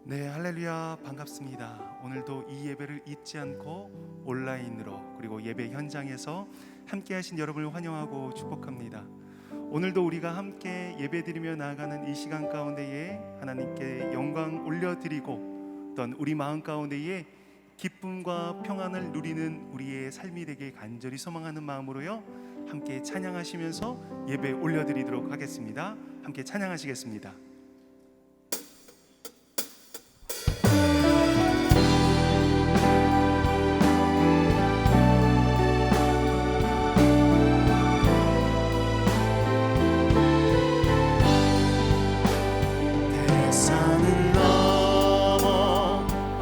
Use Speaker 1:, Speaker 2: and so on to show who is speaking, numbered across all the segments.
Speaker 1: 네, 할렐루야, 반갑습니다. 오늘도 이 예배를 잊지 않고 온라인으로 그리고 예배 현장에서 함께 하신 여러분을 환영하고 축복합니다. 오늘도 우리가 함께 예배드리며 나아가는 이 시간 가운데에 하나님께 영광 올려드리고 또한 우리 마음 가운데에 기쁨과 평안을 누리는 우리의 삶이 되길 간절히 소망하는 마음으로요, 함께 찬양하시면서 예배 올려드리도록 하겠습니다. 함께 찬양하시겠습니다.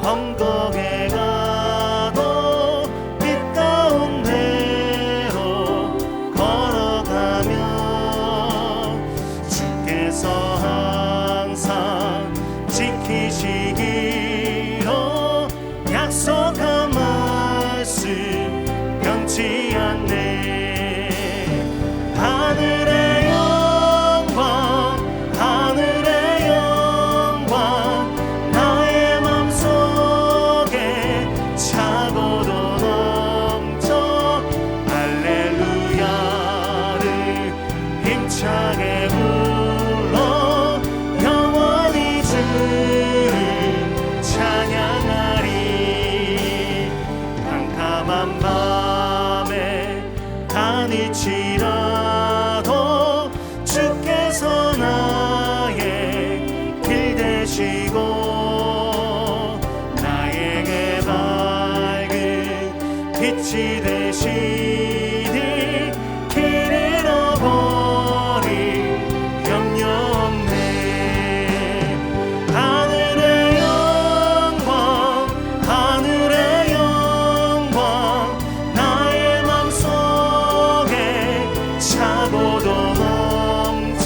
Speaker 2: 험곡에 가도 빛 가운데로 걸어가며 주께서 항상 지키시기로 약속한 말씀 변치 않네. 하늘의 영광 하늘의 영광 나의 맘속에 차고도 넘쳐 할렐루야를 힘차게 불러 영원히 주를 찬양하리. 캄캄한 밤에 다닐지라도 주께서 나의 길 되시고 나에게 밝은 빛이 되시니 길 잃어버릴 염려 없네. 하늘의 영광 하늘의 영광 나의 맘속에 차고도 넘쳐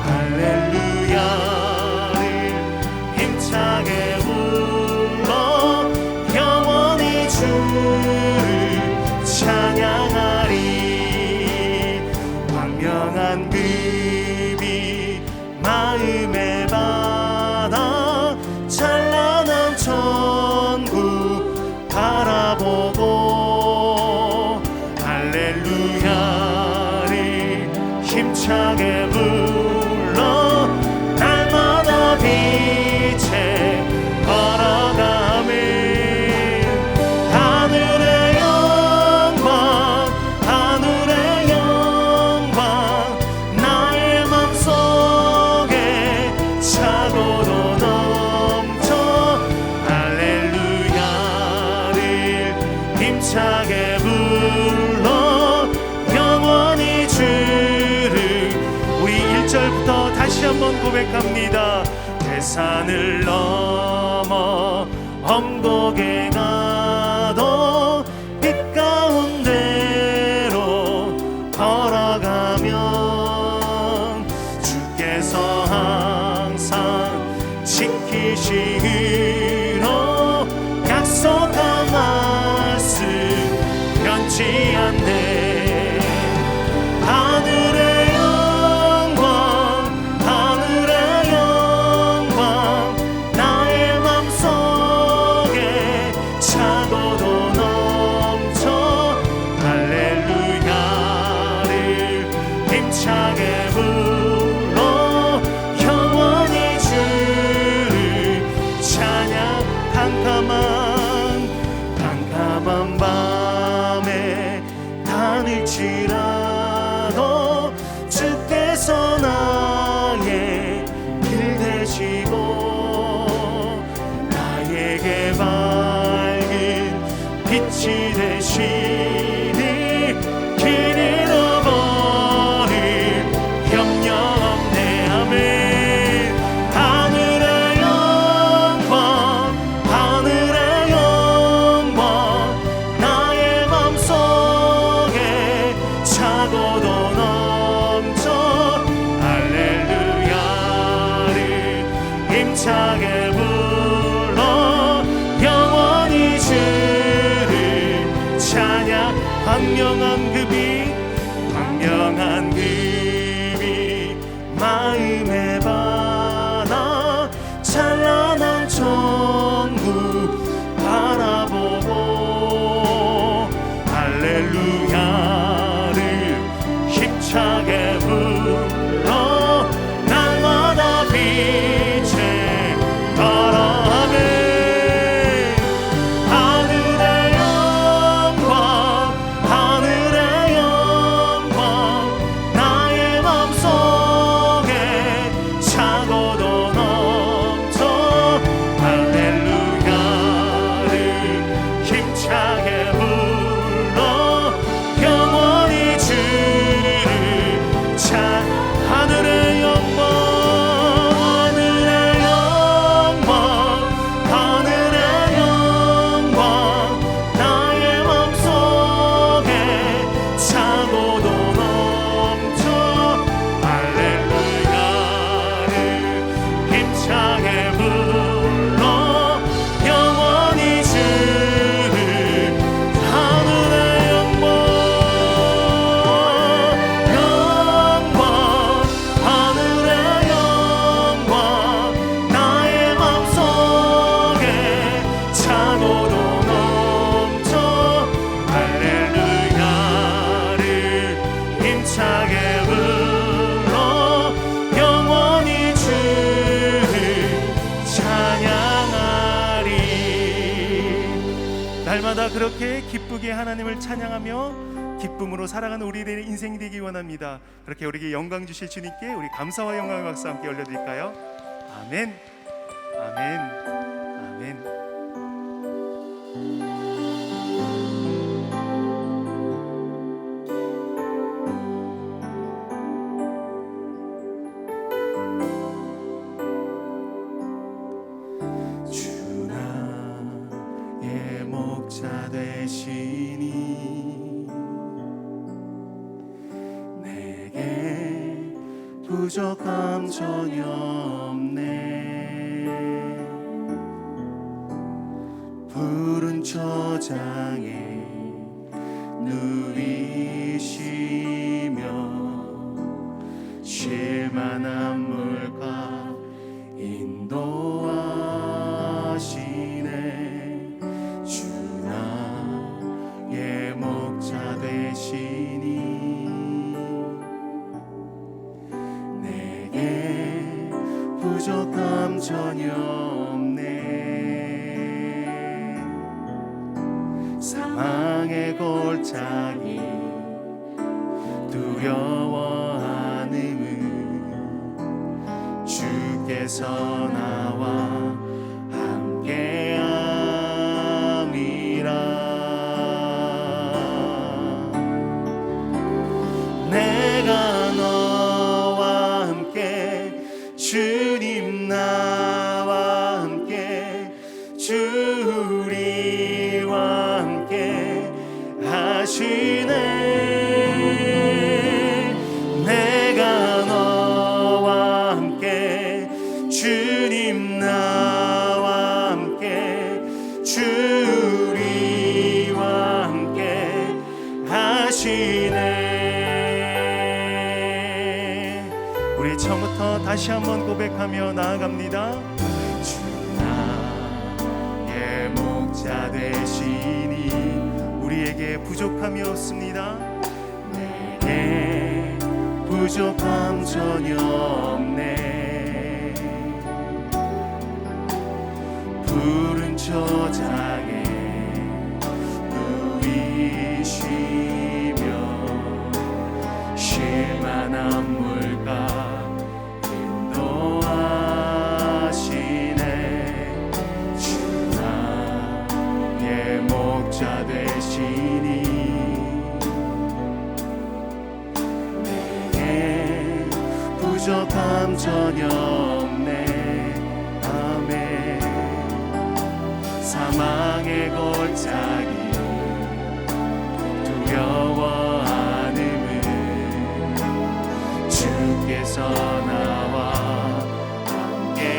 Speaker 2: 할렐루야를 힘차게 불러 영원히 주를 찬양하리. 광명한 그 빛 마음에 받아 찬란한 천국 바라보고 할렐루야를 힘차게 불러 날마다 빛에 걸어가네. 하늘의 영광 하늘의 영광 나의 맘속에 차고도 넘쳐 할렐루야를 힘차게 불러 영원히 주를. 우리 1절부터 다시 한번 고백합니다. 대산을 넘어 험곡에 가도 빛 가운데로 걸어가면 주께서 항상 지키시기로 약속한 말씀 변치 않네. 하늘의 영광 하늘의 영광 나의 맘속에 차고도 넘쳐 할렐루야를 힘차게 불러 영원히 주를 찬양. 캄캄한 밤에 다닐지라도 주께서 나의 길 되시고 나에게 밝은 빛이 되시니 길 잃어버릴 염려 없네. 아멘. 하늘의 영광 하늘의 영광 나의 맘속에 차고도 넘쳐 힘차게 불러 영원히 주를 찬양하리.
Speaker 1: 날마다 그렇게 기쁘게 하나님을 찬양하며 기쁨으로 살아가는 우리들의 인생이 되기 원합니다. 그렇게 우리에게 영광 주실 주님께 우리 감사와 영광의 박수 함께 올려드릴까요? 아멘, 아멘, 아멘. 주 나의 목자 되시니 내게 부족함 전혀 없네. 푸른 초장에 누이시며 쉴만한 물가 인도하시네. 주 나의 목자 되시니 내게 부족함 전혀 없네. 사망의 골짜기 두려워하는 주께서 나와 함께함이라. 내가 너와 함께 주님 나와 함께 주 우리와 함께 하시네. 내가 너와 함께 주님 나와 함께 주 우리와 함께 하시네. 우리 처음부터 다시 한번 고백하며 나아갑니다. 주 나의 목자 되시니 우리에게 부족함이 없습니다. 내게 부족함 전혀 없네. 푸른 초장에 누이시며 쉴만한 물가 인도하시네. 주 나의 목자 되시니 내게 부족함 전혀 없네. 아멘. 사망의 골짜기 두려워하는 주께서 나와 함께함이라.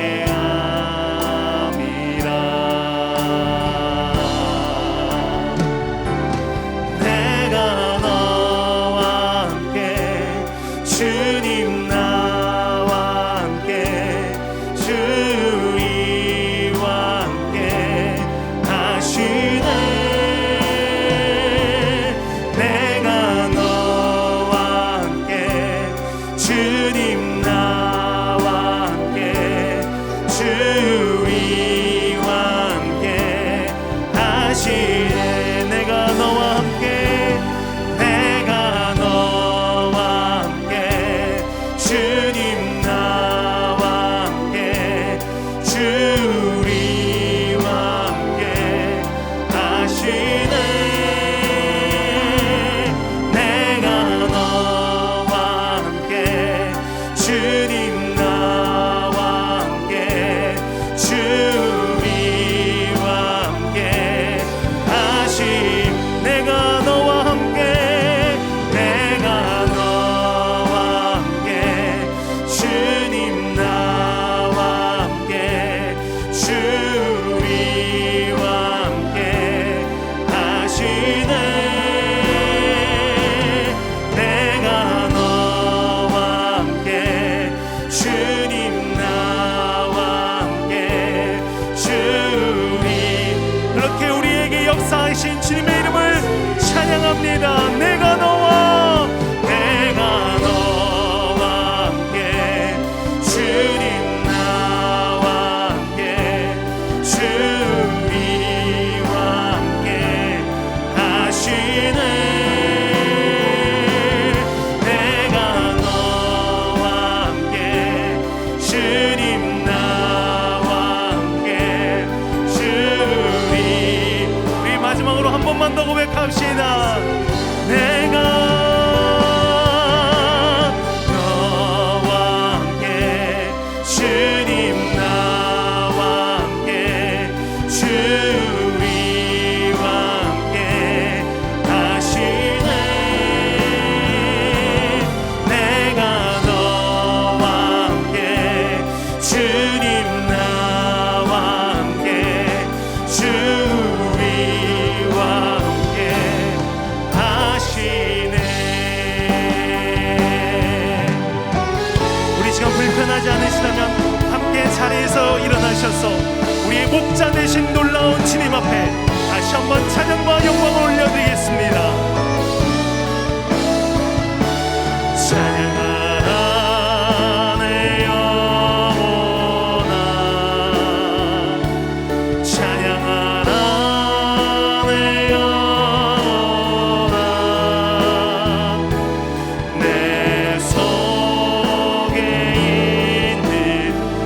Speaker 1: 내가 너와 함께 주님 나와 함께 주 우리와 함께 하시네. 내가 너와 함께 주님 나와 함께 주 우리와 함께 하시네. 내가 너와 함께 내가 너와 함께 번 더 고백합시다. 내가 너와 함께 주님 나와 함께 주위와 함께 하시네. 내가 너와 함께 주님 나와 함께 주위와 함께 하시네. 우리 지금 불편하지 않으시다면 함께 자리에서 일어나셔서 우리의 목자 되신 놀라운 주님 앞에 다시 한번 찬양과 영광을 올려드리겠습니다. 찬양하라 내 영혼아, 찬양하라 내 영혼아. 내 속에 있는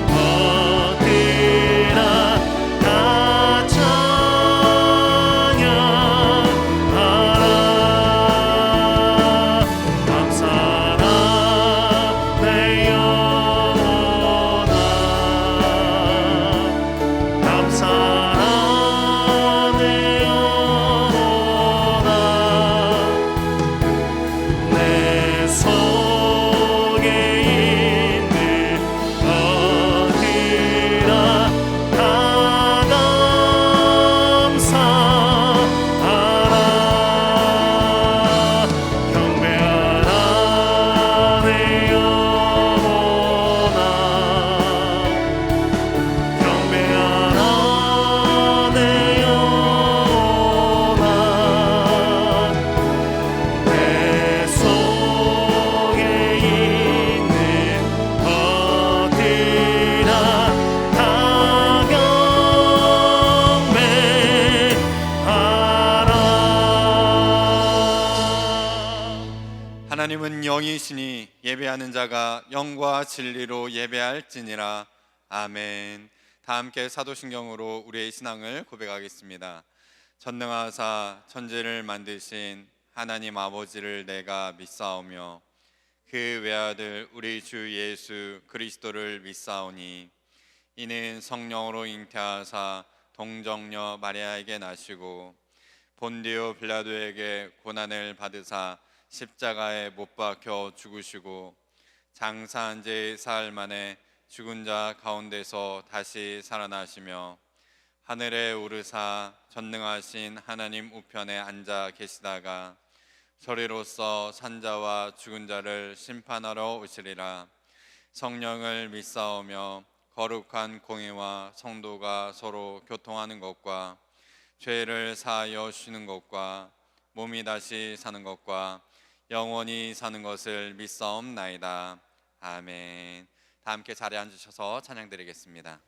Speaker 1: 것들아 다 찬양하라. 감사라 내 영혼아, 감사라 내 영혼아. 내 속에 있는 것들아 다 감사하라. 경배하라 내 영혼아, 경배하라 내 영혼아. 내 속에 있는 것들아 다 경배하라.
Speaker 3: 하나님은 영이시니 예배하는 자가 영과 진리로 예배할지니라. 아멘. 다 함께 사도신경으로 우리의 신앙을 고백하겠습니다. 전능하사 천지를 만드신 하나님 아버지를 내가 믿사오며 그 외아들 우리 주 예수 그리스도를 믿사오니 이는 성령으로 잉태하사 동정녀 마리아에게 나시고 본디오 빌라도에게 고난을 받으사 십자가에 못 박혀 죽으시고 장사한 지 사흘 만에 죽은 자 가운데서 다시 살아나시며 하늘에 오르사 전능하신 하나님 우편에 앉아 계시다가 저리로서 산자와 죽은 자를 심판하러 오시리라. 성령을 믿사오며 거룩한 공의와 성도가 서로 교통하는 것과 죄를 사하여 쉬는 것과 몸이 다시 사는 것과 영원히 사는 것을 믿사옵나이다. 아멘. 다 함께 자리에 앉으셔서 찬양드리겠습니다.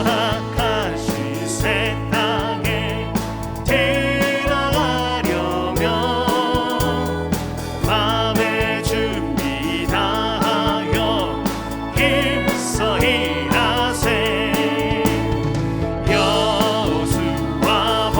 Speaker 1: 허락하신 새 땅에 들어가려면 밤에 준비 다하여 힘써 일하세. 여호수아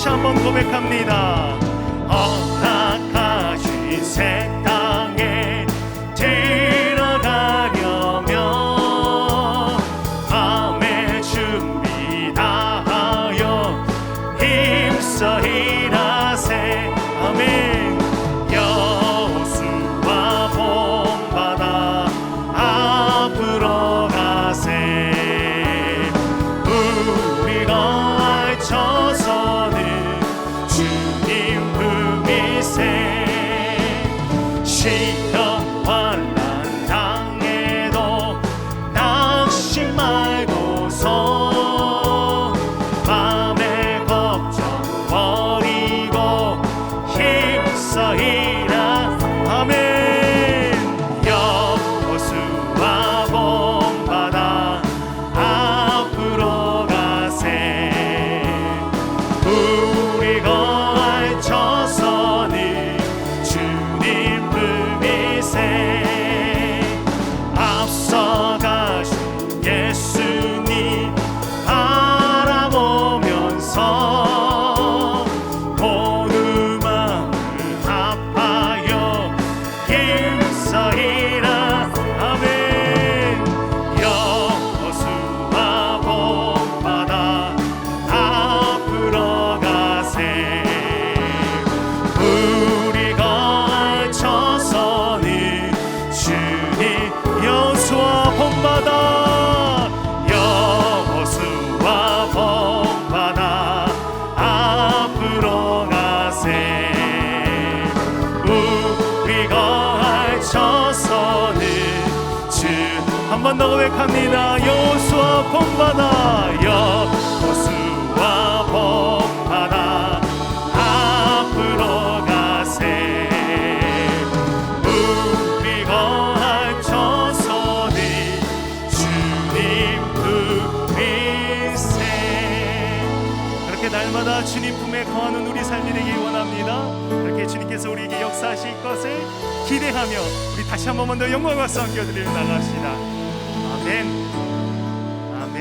Speaker 1: 다시 한번 고백합니다.
Speaker 2: 허락하신 새 땅에 들어가려면 밤에 준비 다하여 힘써 일하세. 아멘. 여호수아 본받아 앞으로 가세. 우리가 알쳐서는 주님 품이세. 시험 환난 당해도 낙심 말고서 맘의 걱정 버리고 힘써 일하. 아멘. 여호수아 본받아 앞으로 가세. 우리가 알쳐서는 주님 품이세. 앞서가신 예수님 바라보면서 모든 마음을 합하여 힘써 일하. 아멘. 여호수아 본받아 앞으로 가세. 우리가 알쳐서는 주님. 여호수아 본받아 여호수아 본받아 앞으로 가세. 우리가 알쳐서는 주. 한 번 더 고백합니다. 여호수아 본받아 여호수아 본받아 앞으로 가세. 우리가 알쳐서는 주님 품이세. 그렇게 날마다 주님 품에 거하는 우리 삶이 되길 원합니다. 그렇게 주님께서 우리에게 역사하실 것을 기대하며 우리 다시 한 번만 더 영광과 박수 함께 드리며 나갑시다. 아멘. 아멘.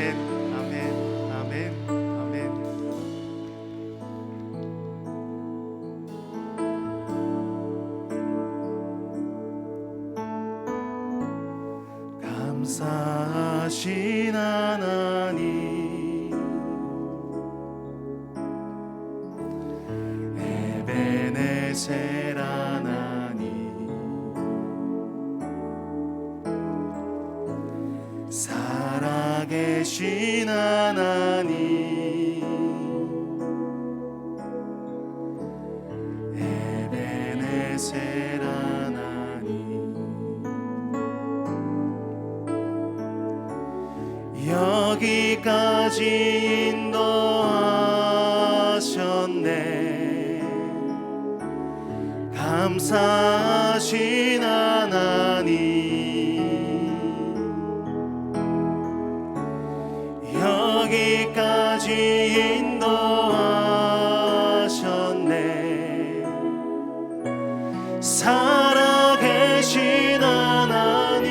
Speaker 2: 아멘. 아멘. 아멘. 감사하신 하나님, 에베네셀 하나님, 살아계신 하나님, 에베네셀 하나님, 여기까지 인도하셨네. 감사하신 하나님, 여기까지 인도하셨네. 살아계신 하나님,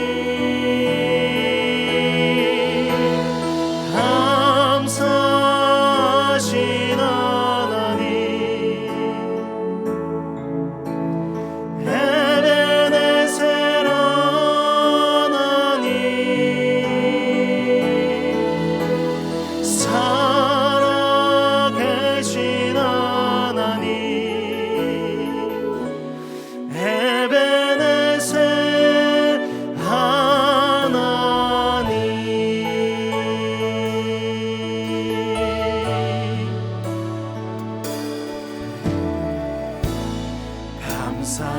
Speaker 2: 감사하신 하나님, 에베네셀 하나님, 살아계신 하나님, 에베네셀 하나님.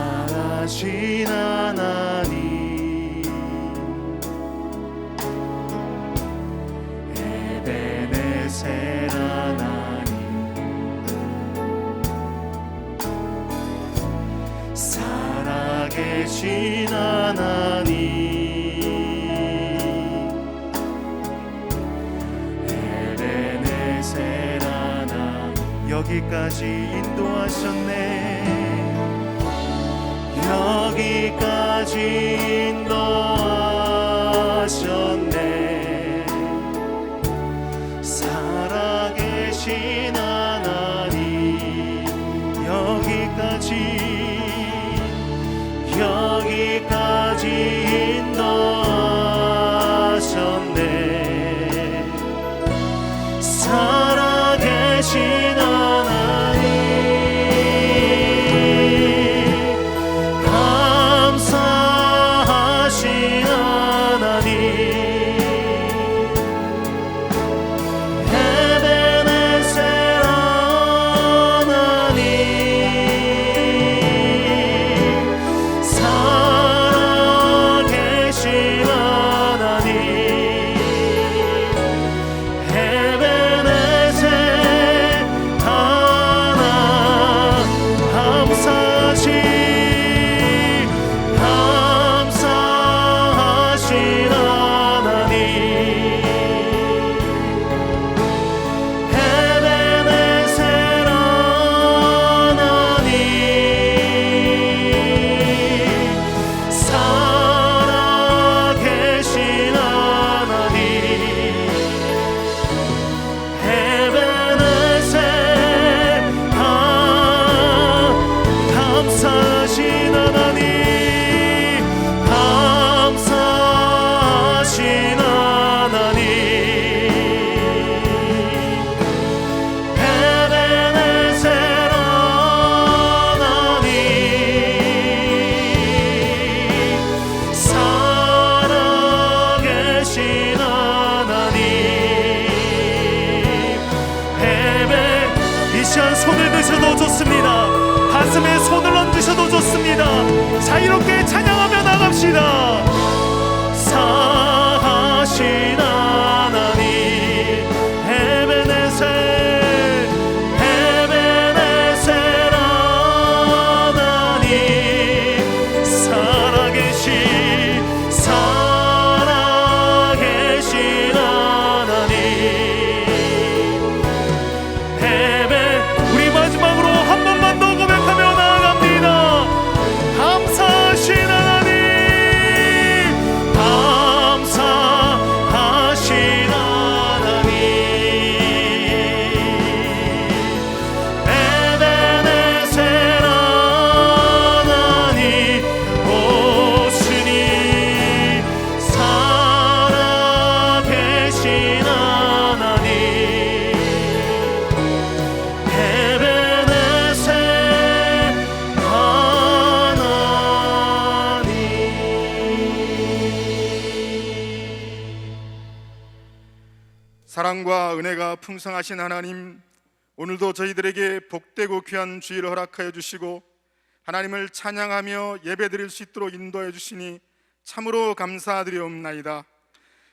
Speaker 2: 감사하신 하나님, 에베네셀 하나님, 살아계신 하나님, 에베네셀 하나님, 여기까지 인도하셨네. 여기까지 인도하셨네. 살아계신 하나님, 여기까지 인도하셨네. 살아계신 하나님 감사하신 하나님 에베네셀 하나님 살아계신 하나님 에베네셀 하나 감사하신 하나님 에베네셀 하나님 살아계신 하나님 에베네셀 감사하신 하나님 감사하신 하나님 에베네셀 하나님 살아계신 하나님 이 시간 손을 드셔도 좋습니다. 가슴에 손을 얹으셔도 좋습니다. 자유롭게 찬양하며 나갑시다. 사하신 하나님 에베네셀 에베네셀 하나님 살아계신 하나님 우리 마지막으로 한 번만 더 고백하며 나아갑니다. 감사하신 하나님 감사하신 하나님 에베네셀 하나님 오 주님 살아계신 하나님 에베네셀 하나님
Speaker 4: 사랑과 은혜가 풍성하신 하나님, 오늘도 저희들에게 복되고 귀한 주일을 허락하여 주시고 하나님을 찬양하며 예배드릴 수 있도록 인도하여 주시니 참으로 감사드리옵나이다.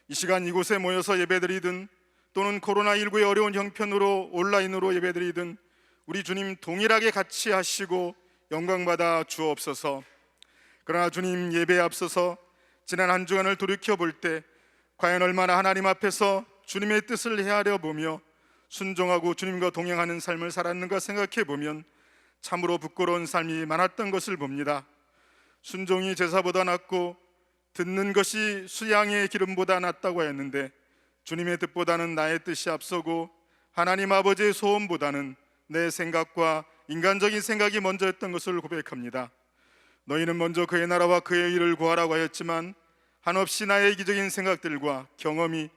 Speaker 4: 이 시간 이곳에 모여서 예배드리든 또는 코로나19의 어려운 형편으로 온라인으로 예배드리든 우리 주님 동일하게 같이 하시고 영광받아 주옵소서. 그러나 주님, 예배에 앞서서 지난 한 주간을 돌이켜볼 때 과연 얼마나 하나님 앞에서 주님의 뜻을 헤아려 보며 순종하고 주님과 동행하는 삶을 살았는가 생각해 보면 참으로 부끄러운 삶이 많았던 것을 봅니다. 순종이 제사보다 낫고 듣는 것이 수양의 기름보다 낫다고 했는데 주님의 뜻보다는 나의 뜻이 앞서고 하나님 아버지의 소원보다는 내 생각과 인간적인 생각이 먼저였던 것을 고백합니다. 너희는 먼저 그의 나라와 그의 의를 구하라고 하였지만 한없이 나의 이기적인 생각들과 경험이,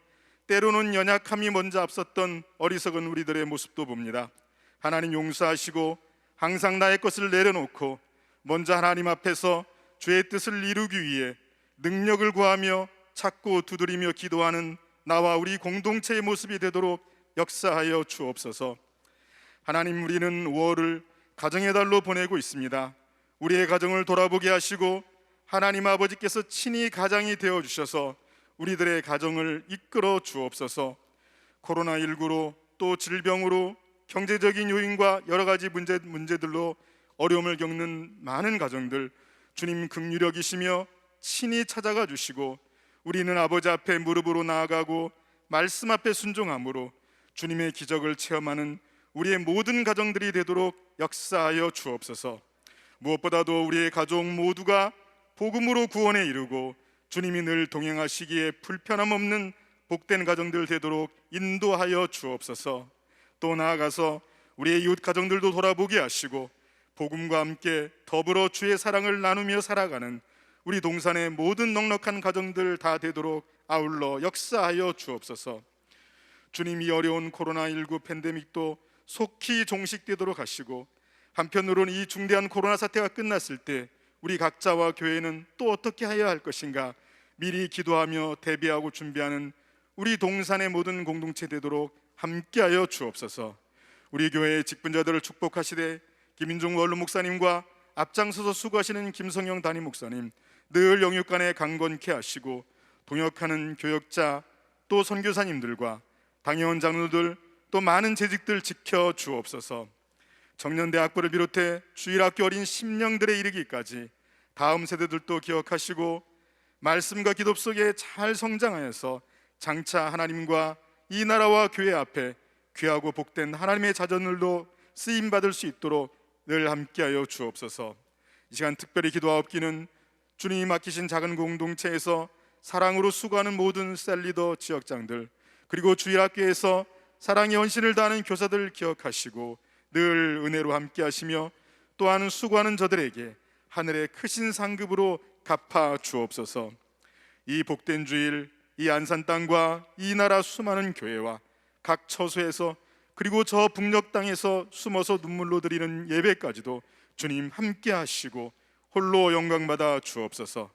Speaker 4: 때로는 연약함이 먼저 앞섰던 어리석은 우리들의 모습도 봅니다. 하나님 용서하시고 항상 나의 것을 내려놓고 먼저 하나님 앞에서 주의 뜻을 이루기 위해 능력을 구하며 찾고 두드리며 기도하는 나와 우리 공동체의 모습이 되도록 역사하여 주옵소서. 하나님, 우리는 5월을 가정의 달로 보내고 있습니다. 우리의 가정을 돌아보게 하시고 하나님 아버지께서 친히 가장이 되어주셔서 우리들의 가정을 이끌어 주옵소서. 코로나19로 또 질병으로 경제적인 요인과 여러 가지 문제들로 어려움을 겪는 많은 가정들, 주님 긍휼여기시며 친히 찾아가 주시고 우리는 아버지 앞에 무릎으로 나아가고 말씀 앞에 순종함으로 주님의 기적을 체험하는 우리의 모든 가정들이 되도록 역사하여 주옵소서. 무엇보다도 우리의 가족 모두가 복음으로 구원에 이르고 주님이 늘 동행하시기에 불편함 없는 복된 가정들 되도록 인도하여 주옵소서. 또 나아가서 우리의 이웃 가정들도 돌아보게 하시고 복음과 함께 더불어 주의 사랑을 나누며 살아가는 우리 동산의 모든 넉넉한 가정들 다 되도록 아울러 역사하여 주옵소서. 주님, 이 어려운 코로나19 팬데믹도 속히 종식되도록 하시고, 한편으로는 이 중대한 코로나 사태가 끝났을 때 우리 각자와 교회는 또 어떻게 해야 할 것인가 미리 기도하며 대비하고 준비하는 우리 동산의 모든 공동체 되도록 함께하여 주옵소서. 우리 교회의 직분자들을 축복하시되 김인종 원로 목사님과 앞장서서 수고하시는 김성영 담임 목사님 늘 영육간에 강건케 하시고, 동역하는 교역자 또 선교사님들과 당회원 장로들 또 많은 재직들 지켜 주옵소서. 청년대학부를 비롯해 주일학교 어린 심령들에 이르기까지 다음 세대들도 기억하시고 말씀과 기도 속에 잘 성장하여서 장차 하나님과 이 나라와 교회 앞에 귀하고 복된 하나님의 자녀들도 쓰임받을 수 있도록 늘 함께하여 주옵소서. 이 시간 특별히 기도하옵기는 주님이 맡기신 작은 공동체에서 사랑으로 수고하는 모든 셀리더 지역장들, 그리고 주일학교에서 사랑의 헌신을 다하는 교사들 기억하시고 늘 은혜로 함께하시며 또한 수고하는 저들에게 하늘의 크신 상급으로 갚아 주옵소서. 이 복된 주일, 이 안산 땅과 이 나라 수많은 교회와 각 처소에서, 그리고 저 북녘 땅에서 숨어서 눈물로 드리는 예배까지도 주님 함께 하시고 홀로 영광받아 주옵소서.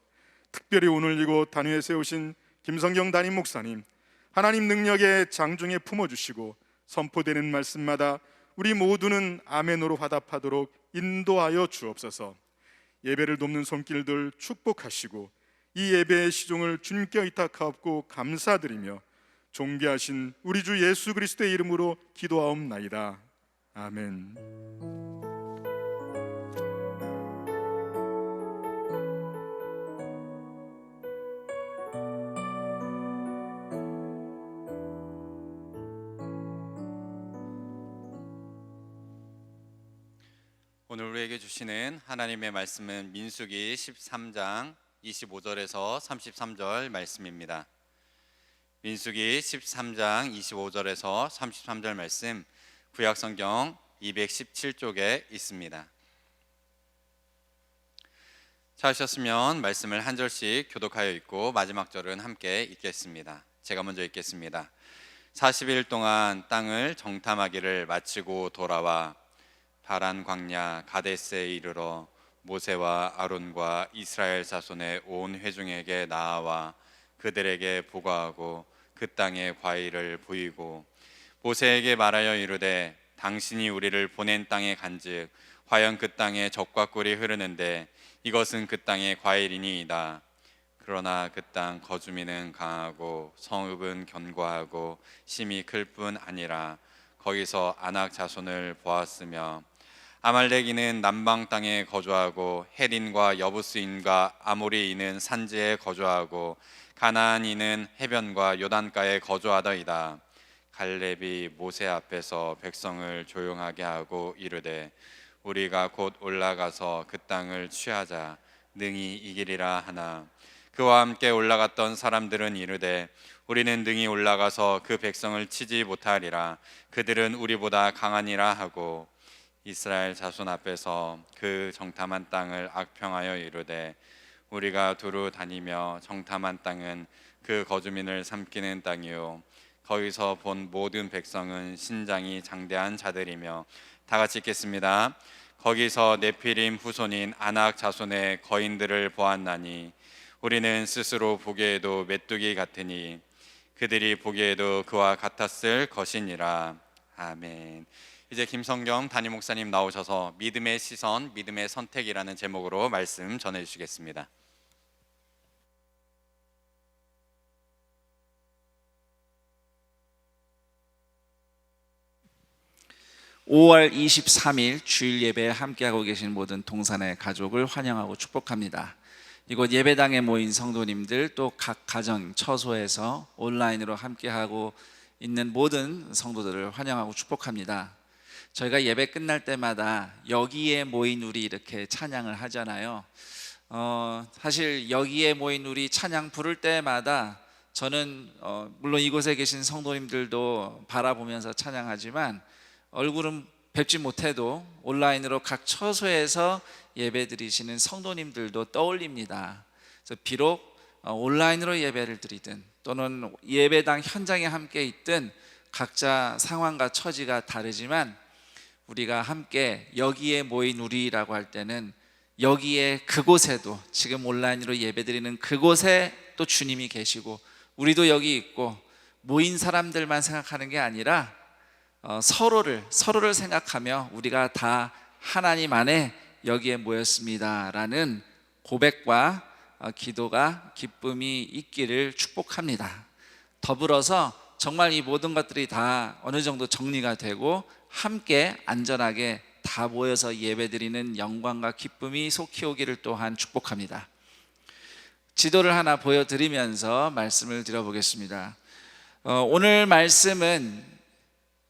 Speaker 4: 특별히 오늘 이곳 단위에 세우신 김성경 담임 목사님, 하나님 능력의 장중에 품어주시고 선포되는 말씀마다 우리 모두는 아멘으로 화답하도록 인도하여 주옵소서. 예배를 돕는 손길들 축복하시고 이 예배의 시종을 주님께 의탁하옵고 감사드리며 존귀하신 우리 주 예수 그리스도의 이름으로 기도하옵나이다. 아멘.
Speaker 3: 오늘 우리에게 주시는 하나님의 말씀은 민수기 13장 25절에서 33절 말씀입니다. 민수기 13장 25절에서 33절 말씀, 구약성경 217쪽에 있습니다. 찾으셨으면 말씀을 한 절씩 교독하여 읽고 마지막 절은 함께 읽겠습니다. 제가 먼저 읽겠습니다. 40일 동안 땅을 정탐하기를 마치고 돌아와 바란 광야 가데스에 이르러 모세와 아론과 이스라엘 자손의 온 회중에게 나아와 그들에게 보고하고 그 땅의 과일을 보이고, 모세에게 말하여 이르되 당신이 우리를 보낸 땅에 간즉 과연 그 땅에 젖과 꿀이 흐르는데 이것은 그 땅의 과일이니이다. 그러나 그 땅 거주민은 강하고 성읍은 견고하고 심이 클 뿐 아니라 거기서 아낙 자손을 보았으며, 아말렉인은 남방 땅에 거주하고 헤린과 여부스인과 아모리인은 산지에 거주하고 가나안인은 해변과 요단가에 거주하더이다. 갈렙이 모세 앞에서 백성을 조용하게 하고 이르되 우리가 곧 올라가서 그 땅을 취하자 능히 이기리라 하나, 그와 함께 올라갔던 사람들은 이르되 우리는 능히 올라가서 그 백성을 치지 못하리라. 그들은 우리보다 강하니라 하고, 이스라엘 자손 앞에서 그 정탐한 땅을 악평하여 이르되 우리가 두루 다니며 정탐한 땅은 그 거주민을 삼키는 땅이요 거기서 본 모든 백성은 신장이 장대한 자들이며, 다 같이 읽겠습니다. 거기서 네피림 후손인 아낙 자손의 거인들을 보았나니 우리는 스스로 보기에도 메뚜기 같으니 그들이 보기에도 그와 같았을 것이니라. 아멘. 이제 김성경 담임 목사님 나오셔서 믿음의 시선, 믿음의 선택이라는 제목으로 말씀 전해주시겠습니다.
Speaker 5: 5월 23일 주일 예배에 함께하고 계신 모든 동산의 가족을 환영하고 축복합니다. 이곳 예배당에 모인 성도님들, 또 각 가정, 처소에서 온라인으로 함께하고 있는 모든 성도들을 환영하고 축복합니다. 저희가 예배 끝날 때마다 여기에 모인 우리 이렇게 찬양을 하잖아요. 사실 여기에 모인 우리 찬양 부를 때마다 저는 물론 이곳에 계신 성도님들도 바라보면서 찬양하지만 얼굴은 뵙지 못해도 온라인으로 각 처소에서 예배 드리시는 성도님들도 떠올립니다. 그래서 비록 온라인으로 예배를 드리든 또는 예배당 현장에 함께 있든 각자 상황과 처지가 다르지만 우리가 함께 여기에 모인 우리라고 할 때는 여기에 그곳에도 지금 온라인으로 예배드리는 그곳에 또 주님이 계시고 우리도 여기 있고 모인 사람들만 생각하는 게 아니라 서로를 생각하며 우리가 다 하나님 안에 여기에 모였습니다라는 고백과 기도가 기쁨이 있기를 축복합니다. 더불어서 정말 이 모든 것들이 다 어느 정도 정리가 되고 함께 안전하게 다 모여서 예배드리는 영광과 기쁨이 속히 오기를 또한 축복합니다. 지도를 하나 보여드리면서 말씀을 드려보겠습니다. 오늘 말씀은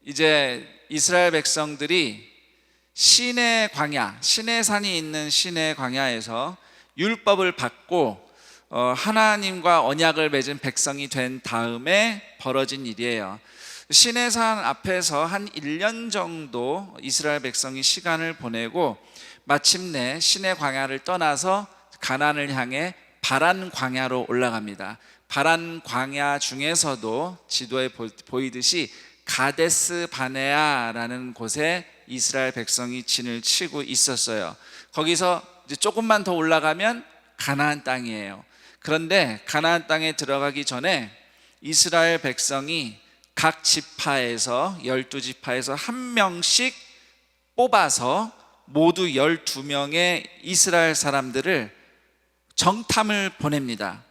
Speaker 5: 이제 이스라엘 백성들이 시내 광야, 시내산이 있는 시내 광야에서 율법을 받고 하나님과 언약을 맺은 백성이 된 다음에 벌어진 일이에요. 시내산 앞에서 한 1년 정도 이스라엘 백성이 시간을 보내고 마침내 시내 광야를 떠나서 가나안을 향해 바란 광야로 올라갑니다. 바란 광야 중에서도 지도에 보이듯이 가데스 바네아라는 곳에 이스라엘 백성이 진을 치고 있었어요. 거기서 이제 조금만 더 올라가면 가나안 땅이에요. 그런데 가나안 땅에 들어가기 전에 이스라엘 백성이 각 지파에서 12지파에서 한 명씩 뽑아서 모두 12명의 이스라엘 사람들을 정탐을 보냅니다.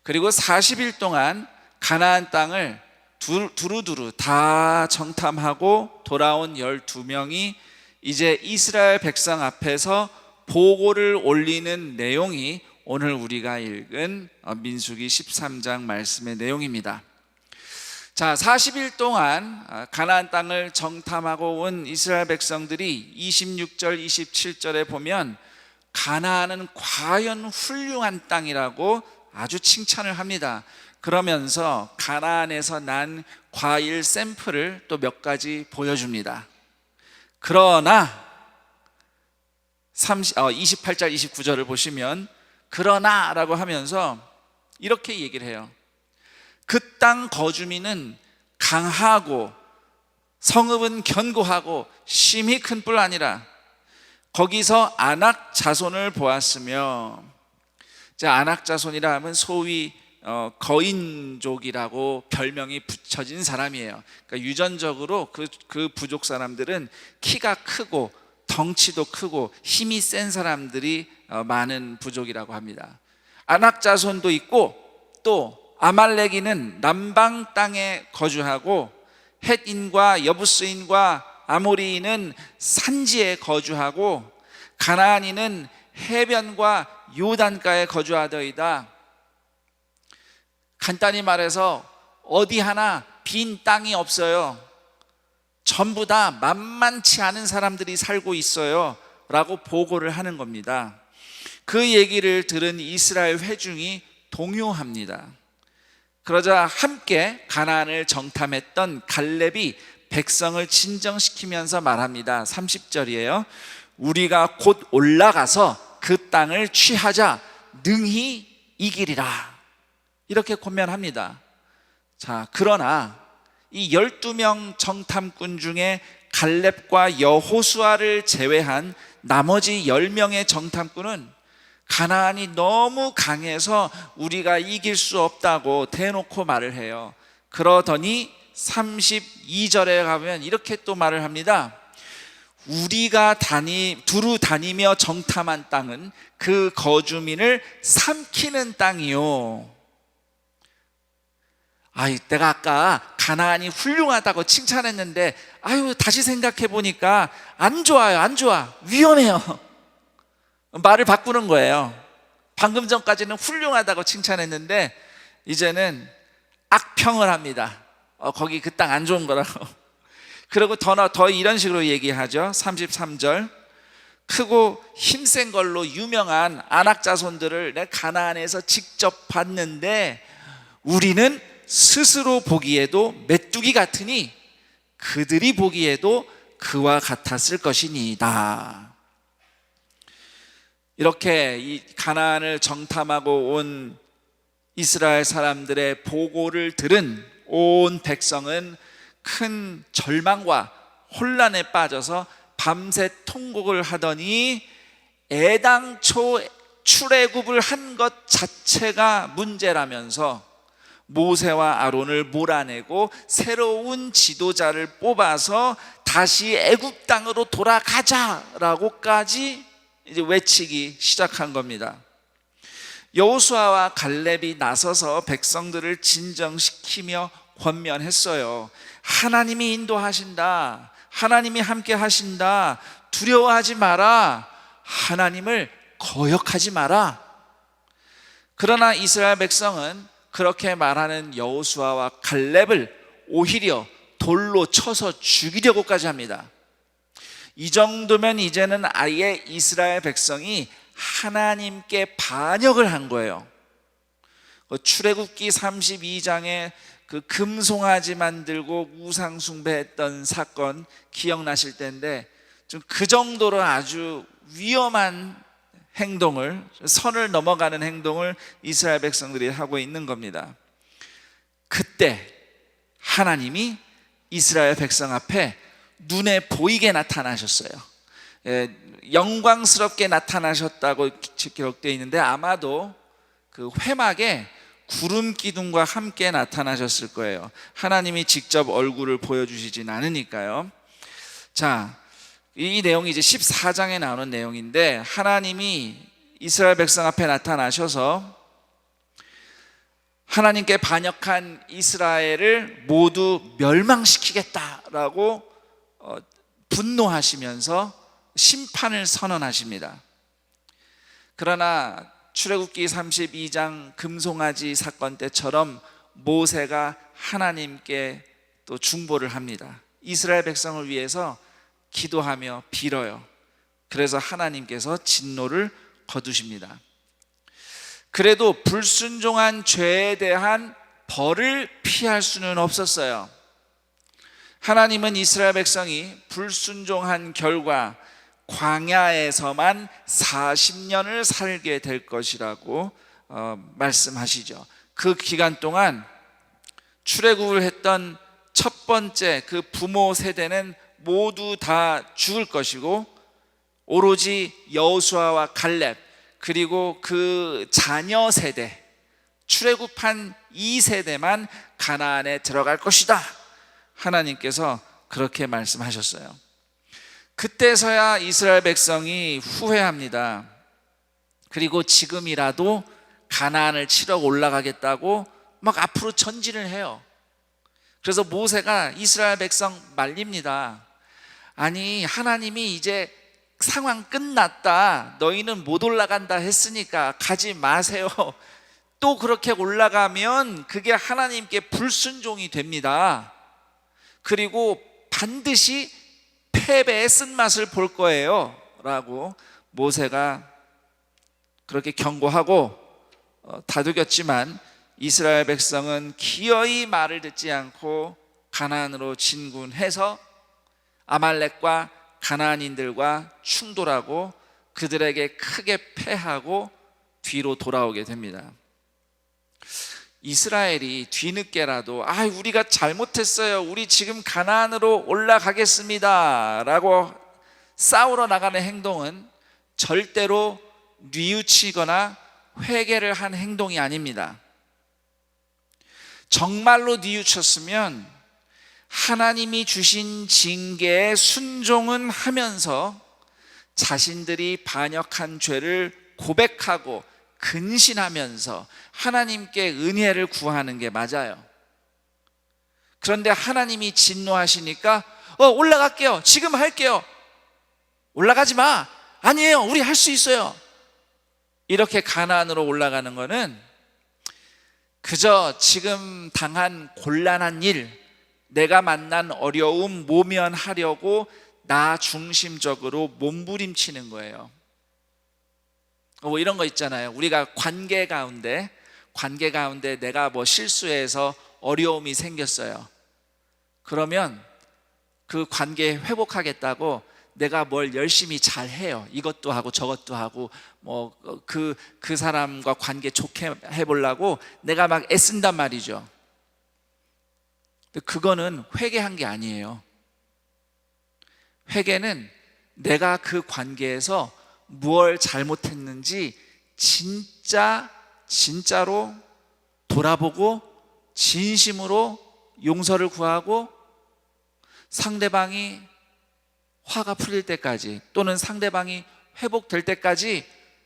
Speaker 5: 그리고 40일 동안 가나안 땅을 두루두루 다 정탐하고 돌아온 12명이 이제 이스라엘 백성 앞에서 보고를 올리는 내용이 오늘 우리가 읽은 민수기 13장 말씀의 내용입니다. 자, 40일 동안 가나안 땅을 정탐하고 온 이스라엘 백성들이 26절 27절에 보면 가나안은 과연 훌륭한 땅이라고 아주 칭찬을 합니다. 그러면서 가나안에서 난 과일 샘플을 또 몇 가지 보여줍니다. 그러나 28절 29절을 보시면 그러나라고 하면서 이렇게 얘기를 해요. 그 땅 거주민은 강하고 성읍은 견고하고 심히 큰 뿐 아니라 거기서 아낙 자손을 보았으며, 아낙 자손이라 하면 소위 거인족이라고 별명이 붙여진 사람이에요. 그러니까 유전적으로 그 부족 사람들은 키가 크고 덩치도 크고 힘이 센 사람들이 많은 부족이라고 합니다. 아낙 자손도 있고 또 아말렉인은 남방 땅에 거주하고 헷인과 여부스인과 아모리인은 산지에 거주하고 가나안인은 해변과 요단가에 거주하더이다. 간단히 말해서 어디 하나 빈 땅이 없어요. 전부 다 만만치 않은 사람들이 살고 있어요 라고 보고를 하는 겁니다. 그 얘기를 들은 이스라엘 회중이 동요합니다. 그러자 함께 가나안을 정탐했던 갈렙이 백성을 진정시키면서 말합니다. 30절이에요. 우리가 곧 올라가서 그 땅을 취하자 능히 이기리라. 이렇게 권면합니다. 자, 그러나 이 12명 정탐꾼 중에 갈렙과 여호수아를 제외한 나머지 10명의 정탐꾼은 가나안이 너무 강해서 우리가 이길 수 없다고 대놓고 말을 해요. 그러더니 32절에 가면 이렇게 또 말을 합니다. 우리가 두루 다니며 정탐한 땅은 그 거주민을 삼키는 땅이요. 내가 아까 가나안이 훌륭하다고 칭찬했는데 다시 생각해 보니까 안 좋아요. 안 좋아. 위험해요. 말을 바꾸는 거예요. 방금 전까지는 훌륭하다고 칭찬했는데 이제는 악평을 합니다. 거기 그 땅 안 좋은 거라고. 그리고 더 이런 식으로 얘기하죠. 33절. 크고 힘센 걸로 유명한 아낙 자손들을 내 가나안에서 직접 봤는데 우리는 스스로 보기에도 메뚜기 같으니 그들이 보기에도 그와 같았을 것이니이다. 이렇게 이 가나안을 정탐하고 온 이스라엘 사람들의 보고를 들은 온 백성은 큰 절망과 혼란에 빠져서 밤새 통곡을 하더니 애당초 출애굽을 한 것 자체가 문제라면서 모세와 아론을 몰아내고 새로운 지도자를 뽑아서 다시 애굽 땅으로 돌아가자라고까지 이제 외치기 시작한 겁니다. 여호수아와 갈렙이 나서서 백성들을 진정시키며 권면했어요. 하나님이 인도하신다. 하나님이 함께 하신다. 두려워하지 마라. 하나님을 거역하지 마라. 그러나 이스라엘 백성은 그렇게 말하는 여호수아와 갈렙을 오히려 돌로 쳐서 죽이려고까지 합니다. 이 정도면 이제는 아예 이스라엘 백성이 하나님께 반역을 한 거예요. 출애굽기 32장에 그 금송아지 만들고 우상 숭배했던 사건 기억나실 텐데, 좀 그 정도로 아주 위험한 행동을, 선을 넘어가는 행동을 이스라엘 백성들이 하고 있는 겁니다. 그때 하나님이 이스라엘 백성 앞에 눈에 보이게 나타나셨어요. 영광스럽게 나타나셨다고 기록되어 있는데, 아마도 그 회막에 구름 기둥과 함께 나타나셨을 거예요. 하나님이 직접 얼굴을 보여주시진 않으니까요. 자, 이 내용이 이제 14장에 나오는 내용인데, 하나님이 이스라엘 백성 앞에 나타나셔서 하나님께 반역한 이스라엘을 모두 멸망시키겠다라고 분노하시면서 심판을 선언하십니다. 그러나 출애굽기 32장 금송아지 사건 때처럼 모세가 하나님께 또 중보를 합니다. 이스라엘 백성을 위해서 기도하며 빌어요. 그래서 하나님께서 진노를 거두십니다. 그래도 불순종한 죄에 대한 벌을 피할 수는 없었어요. 하나님은 이스라엘 백성이 불순종한 결과 광야에서만 40년을 살게 될 것이라고 말씀하시죠. 그 기간 동안 출애굽을 했던 첫 번째 그 부모 세대는 모두 다 죽을 것이고, 오로지 여호수아와 갈렙 그리고 그 자녀 세대, 출애굽한 2세대만 가나안에 들어갈 것이다. 하나님께서 그렇게 말씀하셨어요. 그때서야 이스라엘 백성이 후회합니다. 그리고 지금이라도 가나안을 치러 올라가겠다고 막 앞으로 전진을 해요. 그래서 모세가 이스라엘 백성 말립니다. 아니, 하나님이 이제 상황 끝났다, 너희는 못 올라간다 했으니까 가지 마세요. 또 그렇게 올라가면 그게 하나님께 불순종이 됩니다. 그리고 반드시 패배의 쓴맛을 볼 거예요 라고 모세가 그렇게 경고하고 다독였지만, 이스라엘 백성은 기어이 말을 듣지 않고 가나안으로 진군해서 아말렉과 가나안인들과 충돌하고 그들에게 크게 패하고 뒤로 돌아오게 됩니다. 이스라엘이 뒤늦게라도 우리가 잘못했어요, 우리 지금 가나안으로 올라가겠습니다 라고 싸우러 나가는 행동은 절대로 뉘우치거나 회개를 한 행동이 아닙니다. 정말로 뉘우쳤으면 하나님이 주신 징계에 순종은 하면서 자신들이 반역한 죄를 고백하고 근신하면서 하나님께 은혜를 구하는 게 맞아요. 그런데 하나님이 진노하시니까 올라갈게요, 지금 할게요, 올라가지 마, 아니에요, 우리 할 수 있어요, 이렇게 가나안으로 올라가는 거는 그저 지금 당한 곤란한 일, 내가 만난 어려움 모면하려고 나 중심적으로 몸부림치는 거예요. 이런 거 있잖아요. 우리가 관계 가운데 내가 실수해서 어려움이 생겼어요. 그러면 그 관계 회복하겠다고 내가 뭘 열심히 잘 해요. 이것도 하고 저것도 하고 뭐 그 사람과 관계 좋게 해보려고 내가 막 애쓴단 말이죠. 근데 그거는 회개한 게 아니에요. 회개는 내가 그 관계에서 무엇을 잘못했는지 진짜로 돌아보고 진심으로 용서를 구하고 상대방이 화가 풀릴 때까지 또는 상대방이 회복될 때까지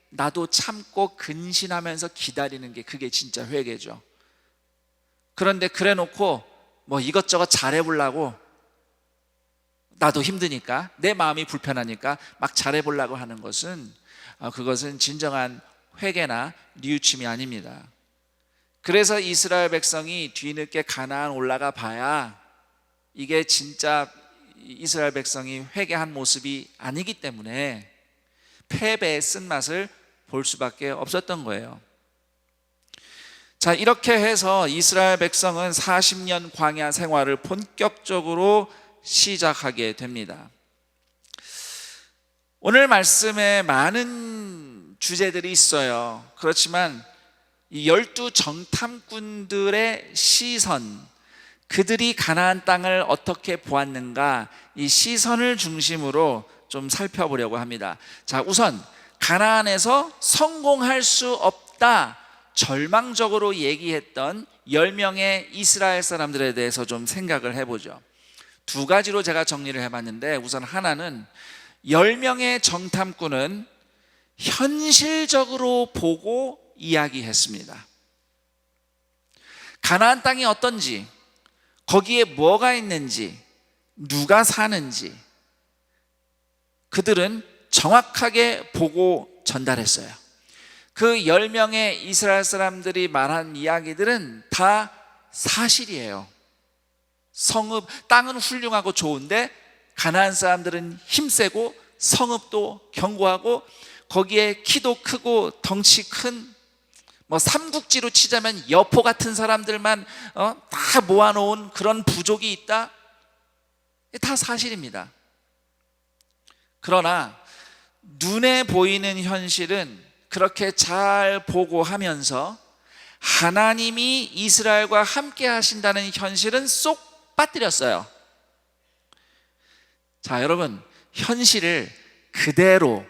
Speaker 5: 나도 참고 근신하면서 기다리는 게 그게 진짜 회개죠. 그런데 그래 놓고 뭐 이것저것 잘해보려고, 나도 힘드니까 내 마음이 불편하니까 막 잘해보려고 하는 것은 그것은 진정한 회개나 뉘우침이 아닙니다. 그래서 이스라엘 백성이 뒤늦게 가나안 올라가 봐야 이게 진짜 이스라엘 백성이 회개한 모습이 아니기 때문에 패배의 쓴맛을 볼 수밖에 없었던 거예요. 자, 이렇게 해서 이스라엘 백성은 40년 광야 생활을 본격적으로 시작하게 됩니다. 오늘 말씀에 많은 주제들이 있어요. 그렇지만 이 12 정탐꾼들의 시선, 그들이 가나안 땅을 어떻게 보았는가, 이 시선을 중심으로 좀 살펴보려고 합니다. 자, 우선 가나안에서 성공할 수 없다 절망적으로 얘기했던 10명의 이스라엘 사람들에 대해서 좀 생각을 해보죠. 두 가지로 제가 정리를 해봤는데, 우선 하나는 10명의 정탐꾼은 현실적으로 보고 이야기했습니다. 가나안 땅이 어떤지, 거기에 뭐가 있는지, 누가 사는지 그들은 정확하게 보고 전달했어요. 그 10명의 이스라엘 사람들이 말한 이야기들은 다 사실이에요. 성읍, 땅은 훌륭하고 좋은데 가나안 사람들은 힘세고 성읍도 견고하고 거기에 키도 크고 덩치 큰, 뭐 삼국지로 치자면 여포 같은 사람들만 다 모아놓은 그런 부족이 있다. 다 사실입니다. 그러나 눈에 보이는 현실은 그렇게 잘 보고 하면서 하나님이 이스라엘과 함께 하신다는 현실은 쏙 빠뜨렸어요. 자, 여러분, 현실을 그대로,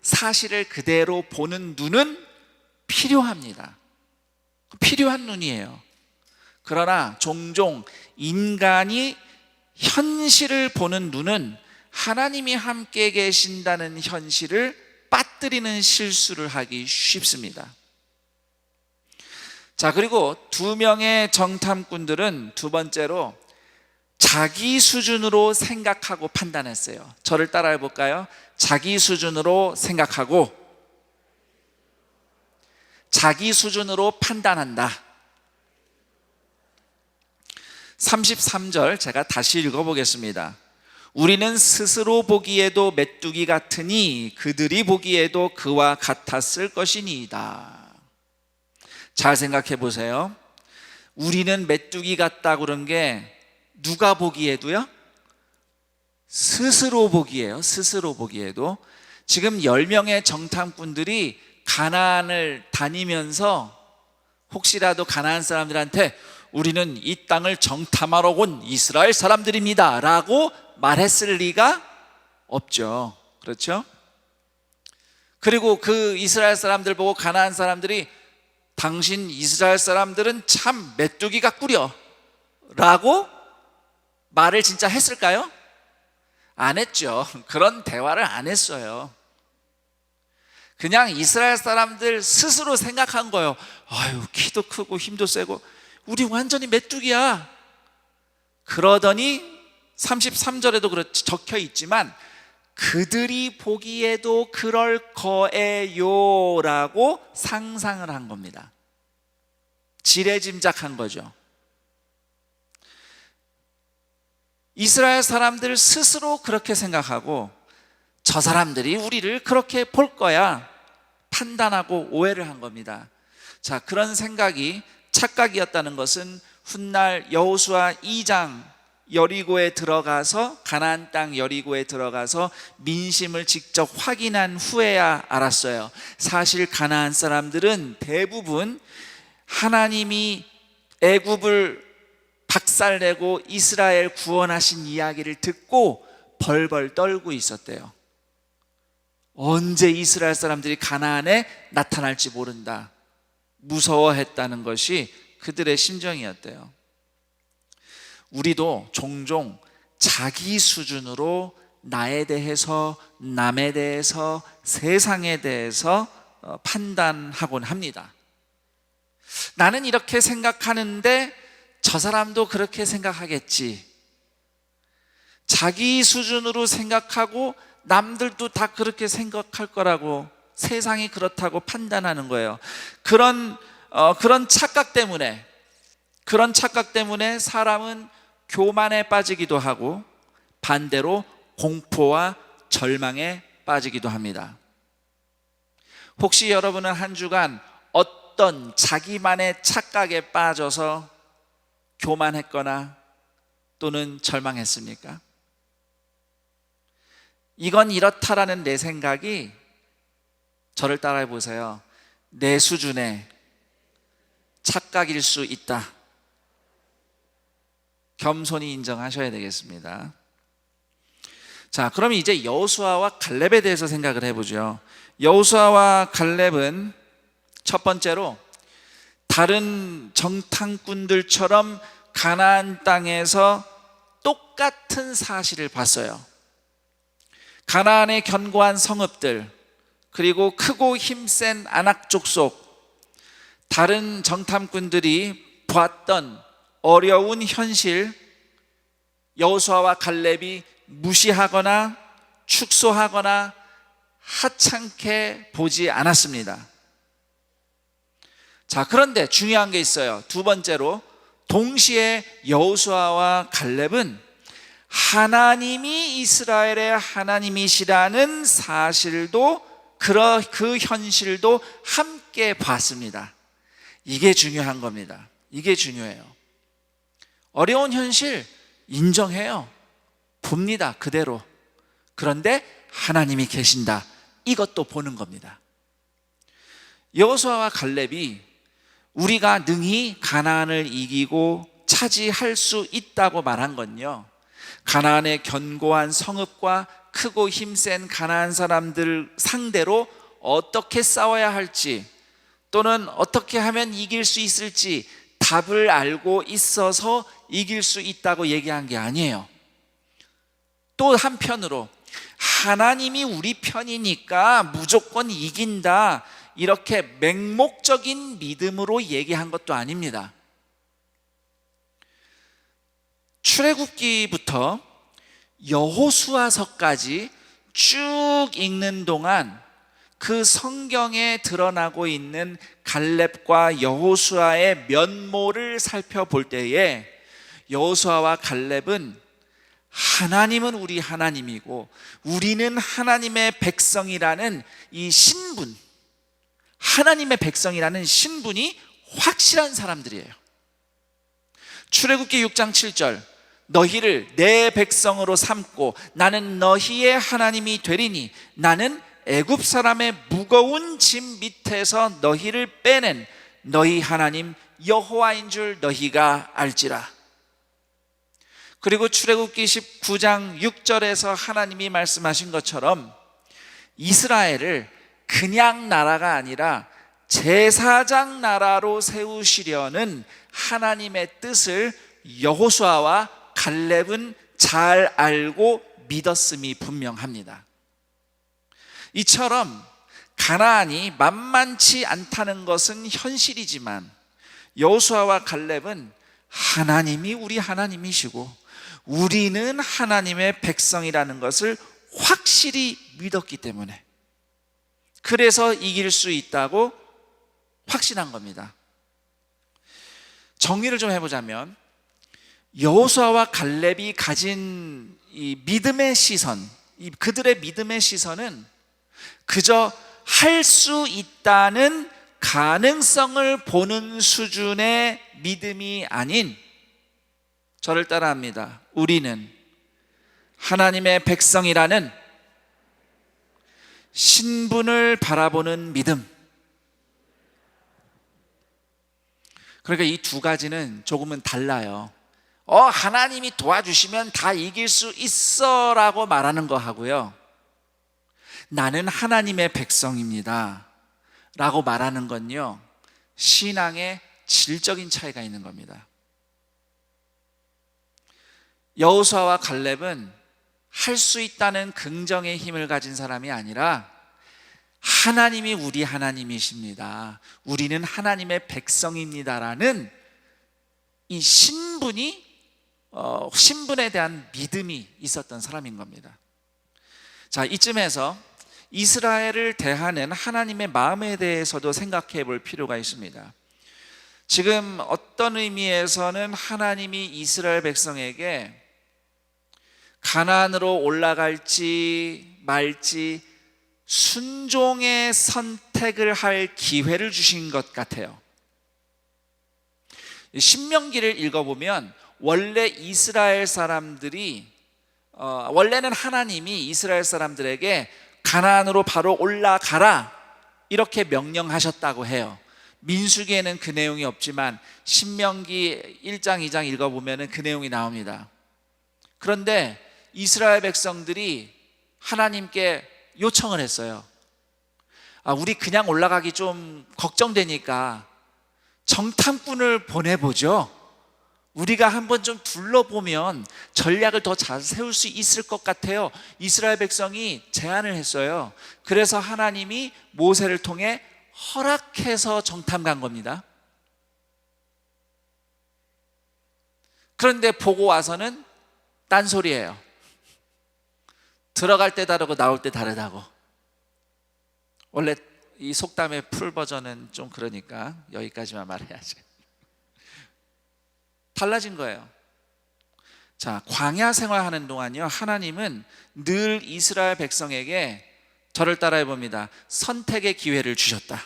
Speaker 5: 사실을 그대로 보는 눈은 필요합니다. 필요한 눈이에요. 그러나 종종 인간이 현실을 보는 눈은 하나님이 함께 계신다는 현실을 빠뜨리는 실수를 하기 쉽습니다. 자, 그리고 2명의 정탐꾼들은 두 번째로 자기 수준으로 생각하고 판단했어요. 저를 따라해 볼까요? 자기 수준으로 생각하고 자기 수준으로 판단한다. 33절 제가 다시 읽어보겠습니다. 우리는 스스로 보기에도 메뚜기 같으니 그들이 보기에도 그와 같았을 것이니이다. 잘 생각해 보세요. 우리는 메뚜기 같다 그런 게 누가 보기에도요? 스스로 보기에요. 스스로 보기에도. 지금 10명의 정탐꾼들이 가나안을 다니면서 혹시라도 가나안 사람들한테 우리는 이 땅을 정탐하러 온 이스라엘 사람들입니다 라고 말했을 리가 없죠. 그렇죠? 그리고 그 이스라엘 사람들 보고 가나안 사람들이 당신 이스라엘 사람들은 참 메뚜기가 꾸려 라고 말을 진짜 했을까요? 안 했죠. 그런 대화를 안 했어요. 그냥 이스라엘 사람들 스스로 생각한 거예요. 아유, 키도 크고 힘도 세고 우리 완전히 메뚜기야. 그러더니 33절에도 적혀 있지만 그들이 보기에도 그럴 거예요 라고 상상을 한 겁니다. 지레짐작한 거죠. 이스라엘 사람들 스스로 그렇게 생각하고 저 사람들이 우리를 그렇게 볼 거야 판단하고 오해를 한 겁니다. 자, 그런 생각이 착각이었다는 것은 훗날 여호수아 2장 여리고에 들어가서 가나안 땅 여리고에 들어가서 민심을 직접 확인한 후에야 알았어요. 사실 가나안 사람들은 대부분 하나님이 애굽을 박살내고 이스라엘 구원하신 이야기를 듣고 벌벌 떨고 있었대요. 언제 이스라엘 사람들이 가나안에 나타날지 모른다, 무서워했다는 것이 그들의 심정이었대요. 우리도 종종 자기 수준으로 나에 대해서, 남에 대해서, 세상에 대해서 판단하곤 합니다. 나는 이렇게 생각하는데 저 사람도 그렇게 생각하겠지. 자기 수준으로 생각하고 남들도 다 그렇게 생각할 거라고, 세상이 그렇다고 판단하는 거예요. 그런 착각 때문에 사람은 교만에 빠지기도 하고 반대로 공포와 절망에 빠지기도 합니다. 혹시 여러분은 한 주간 어떤 자기만의 착각에 빠져서 교만했거나 또는 절망했습니까? 이건 이렇다라는 내 생각이, 저를 따라해 보세요, 내 수준의 착각일 수 있다. 겸손히 인정하셔야 되겠습니다. 자, 그럼 이제 여호수아와 갈렙에 대해서 생각을 해보죠. 여호수아와 갈렙은 첫 번째로 다른 정탐꾼들처럼 가나안 땅에서 똑같은 사실을 봤어요. 가나안의 견고한 성읍들, 그리고 크고 힘센 아낙 족속, 다른 정탐꾼들이 봤던 어려운 현실, 여호수아와 갈렙이 무시하거나 축소하거나 하찮게 보지 않았습니다. 자, 그런데 중요한 게 있어요. 두 번째로, 동시에 여호수아와 갈렙은 하나님이 이스라엘의 하나님이시라는 사실도, 그 현실도 함께 봤습니다. 이게 중요한 겁니다. 이게 중요해요. 어려운 현실 인정해요. 봅니다, 그대로. 그런데 하나님이 계신다, 이것도 보는 겁니다. 여호수아와 갈렙이 우리가 능히 가나안을 이기고 차지할 수 있다고 말한 건요, 가나안의 견고한 성읍과 크고 힘센 가나안 사람들 상대로 어떻게 싸워야 할지, 또는 어떻게 하면 이길 수 있을지 답을 알고 있어서 이길 수 있다고 얘기한 게 아니에요. 또 한편으로 하나님이 우리 편이니까 무조건 이긴다, 이렇게 맹목적인 믿음으로 얘기한 것도 아닙니다. 출애굽기부터 여호수아서까지 쭉 읽는 동안 그 성경에 드러나고 있는 갈렙과 여호수아의 면모를 살펴볼 때에 여호수아와 갈렙은 하나님은 우리 하나님이고 우리는 하나님의 백성이라는 이 신분, 하나님의 백성이라는 신분이 확실한 사람들이에요. 출애굽기 6장 7절, 너희를 내 백성으로 삼고 나는 너희의 하나님이 되리니 나는 애굽 사람의 무거운 짐 밑에서 너희를 빼낸 너희 하나님 여호와인 줄 너희가 알지라. 그리고 출애굽기 19장 6절에서 하나님이 말씀하신 것처럼 이스라엘을 그냥 나라가 아니라 제사장 나라로 세우시려는 하나님의 뜻을 여호수아와 갈렙은 잘 알고 믿었음이 분명합니다. 이처럼 가나안이 만만치 않다는 것은 현실이지만 여호수아와 갈렙은 하나님이 우리 하나님이시고 우리는 하나님의 백성이라는 것을 확실히 믿었기 때문에, 그래서 이길 수 있다고 확신한 겁니다. 정리를 좀 해보자면 여호수아와 갈렙이 가진 이 믿음의 시선, 그들의 믿음의 시선은 그저 할 수 있다는 가능성을 보는 수준의 믿음이 아닌 저를 따라합니다. 우리는 하나님의 백성이라는 신분을 바라보는 믿음. 그러니까 이 두 가지는 조금은 달라요. 하나님이 도와주시면 다 이길 수 있어 라고 말하는 거 하고요, 나는 하나님의 백성입니다 라고 말하는 건요, 신앙의 질적인 차이가 있는 겁니다. 여호수아와 갈렙은 할 수 있다는 긍정의 힘을 가진 사람이 아니라 하나님이 우리 하나님이십니다, 우리는 하나님의 백성입니다라는 이 신분에 대한 믿음이 있었던 사람인 겁니다. 자, 이쯤에서 이스라엘을 대하는 하나님의 마음에 대해서도 생각해 볼 필요가 있습니다. 지금 어떤 의미에서는 하나님이 이스라엘 백성에게 가나안으로 올라갈지 말지 순종의 선택을 할 기회를 주신 것 같아요. 신명기를 읽어보면 원래 이스라엘 사람들이 원래는 하나님이 이스라엘 사람들에게 가나안으로 바로 올라가라 이렇게 명령하셨다고 해요. 민수기에는 그 내용이 없지만 신명기 1장 2장 읽어보면 그 내용이 나옵니다. 그런데 이스라엘 백성들이 하나님께 요청을 했어요. 우리 그냥 올라가기 좀 걱정되니까 정탐꾼을 보내보죠. 우리가 한번 좀 둘러보면 전략을 더 잘 세울 수 있을 것 같아요. 이스라엘 백성이 제안을 했어요. 그래서 하나님이 모세를 통해 허락해서 정탐 간 겁니다. 그런데 보고 와서는 딴소리예요. 들어갈 때 다르고 나올 때 다르다고. 원래 이 속담의 풀 버전은 좀 그러니까 여기까지만 말해야지. 달라진 거예요. 자, 광야 생활하는 동안요, 하나님은 늘 이스라엘 백성에게, 저를 따라해 봅니다, 선택의 기회를 주셨다.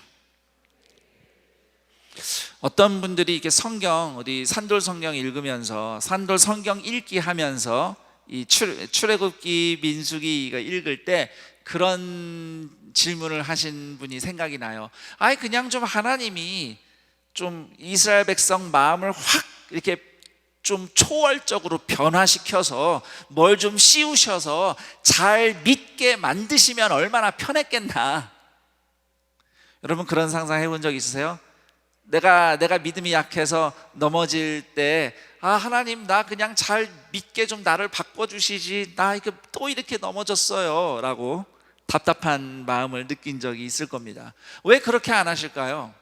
Speaker 5: 어떤 분들이 이렇게 성경, 어디 산돌 성경 읽으면서, 산돌 성경 읽기 하면서 이 출애굽기, 민수기 이거 읽을 때 그런 질문을 하신 분이 생각이 나요. 그냥 좀 하나님이 좀 이스라엘 백성 마음을 확 이렇게 좀 초월적으로 변화시켜서 뭘 좀 씌우셔서 잘 믿게 만드시면 얼마나 편했겠나. 여러분 그런 상상 해본 적 있으세요? 내가 믿음이 약해서 넘어질 때 하나님 나 그냥 잘 믿게 좀 나를 바꿔주시지, 나 이거 또 이렇게 넘어졌어요 라고 답답한 마음을 느낀 적이 있을 겁니다. 왜 그렇게 안 하실까요?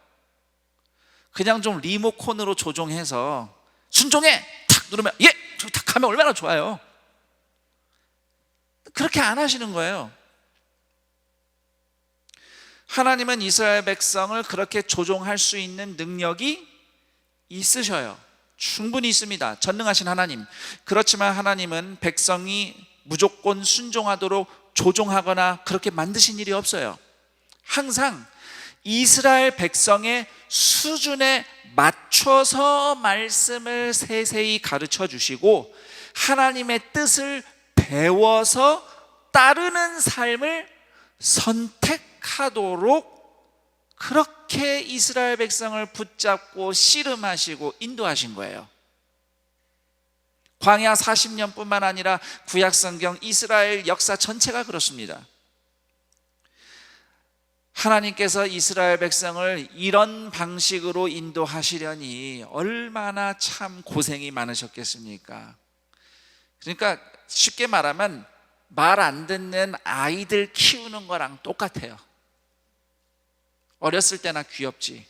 Speaker 5: 그냥 좀 리모컨으로 조종해서 순종해! 탁 누르면 예! 탁 하면 얼마나 좋아요. 그렇게 안 하시는 거예요. 하나님은 이스라엘 백성을 그렇게 조종할 수 있는 능력이 있으셔요. 충분히 있습니다. 전능하신 하나님. 그렇지만 하나님은 백성이 무조건 순종하도록 조종하거나 그렇게 만드신 일이 없어요. 항상 이스라엘 백성의 수준에 맞춰서 말씀을 세세히 가르쳐 주시고 하나님의 뜻을 배워서 따르는 삶을 선택하도록 그렇게 이스라엘 백성을 붙잡고 씨름하시고 인도하신 거예요. 광야 40년뿐만 아니라 구약성경 이스라엘 역사 전체가 그렇습니다. 하나님께서 이스라엘 백성을 이런 방식으로 인도하시려니 얼마나 참 고생이 많으셨겠습니까? 그러니까 쉽게 말하면 말 안 듣는 아이들 키우는 거랑 똑같아요. 어렸을 때나 귀엽지,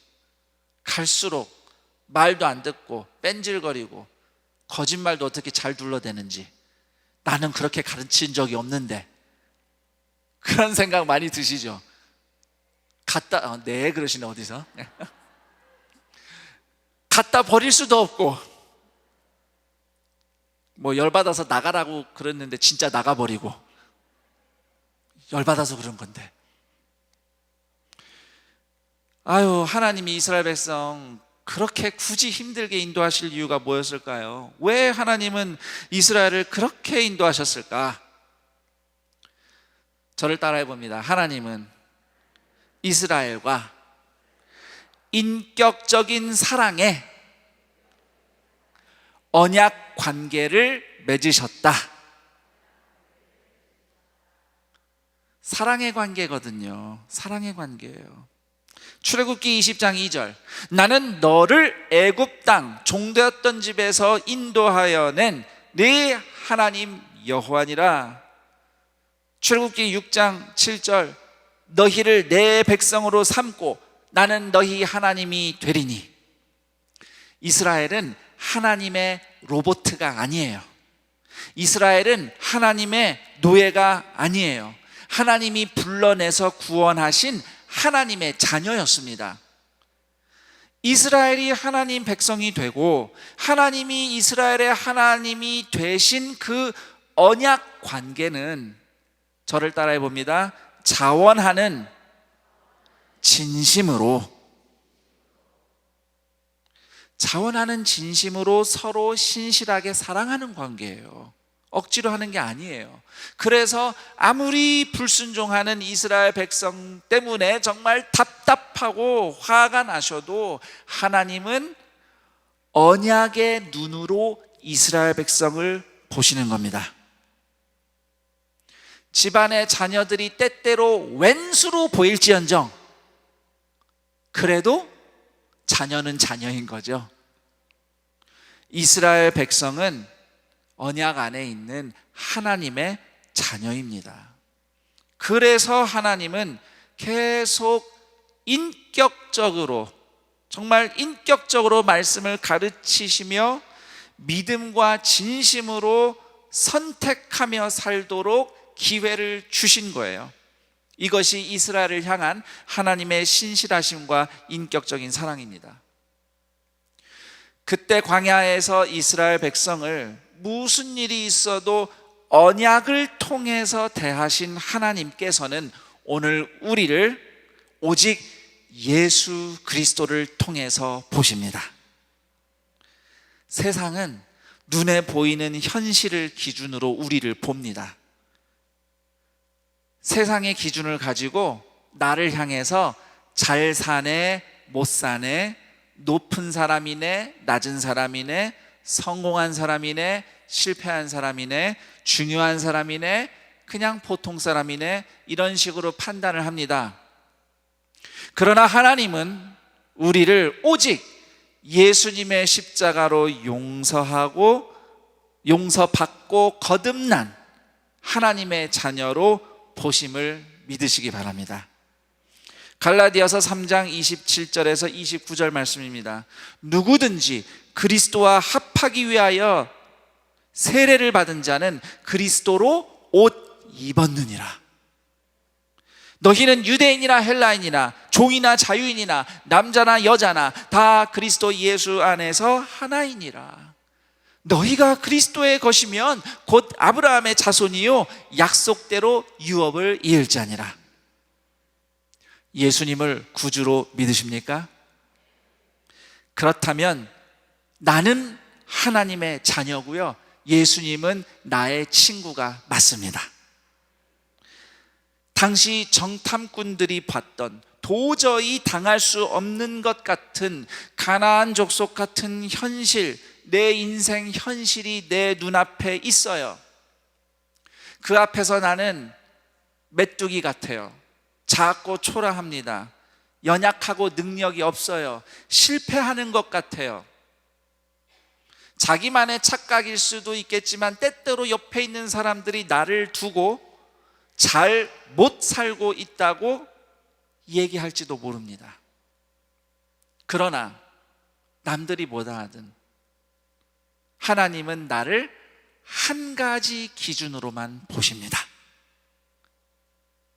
Speaker 5: 갈수록 말도 안 듣고 뺀질거리고 거짓말도 어떻게 잘 둘러대는지, 나는 그렇게 가르친 적이 없는데, 그런 생각 많이 드시죠? 네 그러시네. 어디서? 갖다 버릴 수도 없고, 뭐 열받아서 나가라고 그랬는데 진짜 나가버리고, 열받아서 그런 건데. 하나님이 이스라엘 백성 그렇게 굳이 힘들게 인도하실 이유가 뭐였을까요? 왜 하나님은 이스라엘을 그렇게 인도하셨을까? 저를 따라해 봅니다. 하나님은 이스라엘과 인격적인 사랑의 언약 관계를 맺으셨다. 사랑의 관계거든요. 사랑의 관계예요. 출애굽기 20장 2절, 나는 너를 애굽 땅 종되었던 집에서 인도하여 낸 네 하나님 여호와니라. 출애굽기 6장 7절, 너희를 내 백성으로 삼고 나는 너희 하나님이 되리니. 이스라엘은 하나님의 로봇가 아니에요. 이스라엘은 하나님의 노예가 아니에요. 하나님이 불러내서 구원하신 하나님의 자녀였습니다. 이스라엘이 하나님 백성이 되고 하나님이 이스라엘의 하나님이 되신 그 언약 관계는, 저를 따라해 봅니다, 자원하는 진심으로 서로 신실하게 사랑하는 관계예요. 억지로 하는 게 아니에요. 그래서 아무리 불순종하는 이스라엘 백성 때문에 정말 답답하고 화가 나셔도 하나님은 언약의 눈으로 이스라엘 백성을 보시는 겁니다. 집안의 자녀들이 때때로 왼수로 보일지언정 그래도 자녀는 자녀인 거죠. 이스라엘 백성은 언약 안에 있는 하나님의 자녀입니다. 그래서 하나님은 계속 인격적으로, 정말 인격적으로 말씀을 가르치시며 믿음과 진심으로 선택하며 살도록 기회를 주신 거예요. 이것이 이스라엘을 향한 하나님의 신실하심과 인격적인 사랑입니다. 그때 광야에서 이스라엘 백성을 무슨 일이 있어도 언약을 통해서 대하신 하나님께서는 오늘 우리를 오직 예수 그리스도를 통해서 보십니다. 세상은 눈에 보이는 현실을 기준으로 우리를 봅니다. 세상의 기준을 가지고 나를 향해서 잘 사네, 못 사네, 높은 사람이네, 낮은 사람이네, 성공한 사람이네, 실패한 사람이네, 중요한 사람이네, 그냥 보통 사람이네, 이런 식으로 판단을 합니다. 그러나 하나님은 우리를 오직 예수님의 십자가로 용서받고 거듭난 하나님의 자녀로 보심을 믿으시기 바랍니다. 갈라디아서 3장 27절에서 29절 말씀입니다. 누구든지 그리스도와 합하기 위하여 세례를 받은 자는 그리스도로 옷 입었느니라. 너희는 유대인이나 헬라인이나 종이나 자유인이나 남자나 여자나 다 그리스도 예수 안에서 하나이니라. 너희가 그리스도의 것이면 곧 아브라함의 자손이요 약속대로 유업을 이을 자니라. 예수님을 구주로 믿으십니까? 그렇다면 나는 하나님의 자녀고요, 예수님은 나의 친구가 맞습니다. 당시 정탐꾼들이 봤던 도저히 당할 수 없는 것 같은 가나안 족속 같은 현실, 내 인생 현실이 내 눈앞에 있어요. 그 앞에서 나는 메뚜기 같아요. 작고 초라합니다. 연약하고 능력이 없어요. 실패하는 것 같아요. 자기만의 착각일 수도 있겠지만 때때로 옆에 있는 사람들이 나를 두고 잘 못 살고 있다고 얘기할지도 모릅니다. 그러나 남들이 뭐다 하든 하나님은 나를 한 가지 기준으로만 보십니다.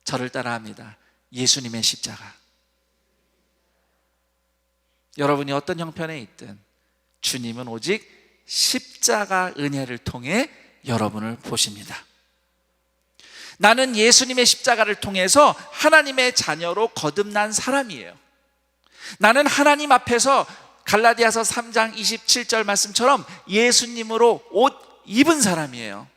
Speaker 5: 저를 따라합니다. 예수님의 십자가. 여러분이 어떤 형편에 있든 주님은 오직 십자가 은혜를 통해 여러분을 보십니다. 나는 예수님의 십자가를 통해서 하나님의 자녀로 거듭난 사람이에요. 나는 하나님 앞에서 갈라디아서 3장 27절 말씀처럼 예수님으로 옷 입은 사람이에요.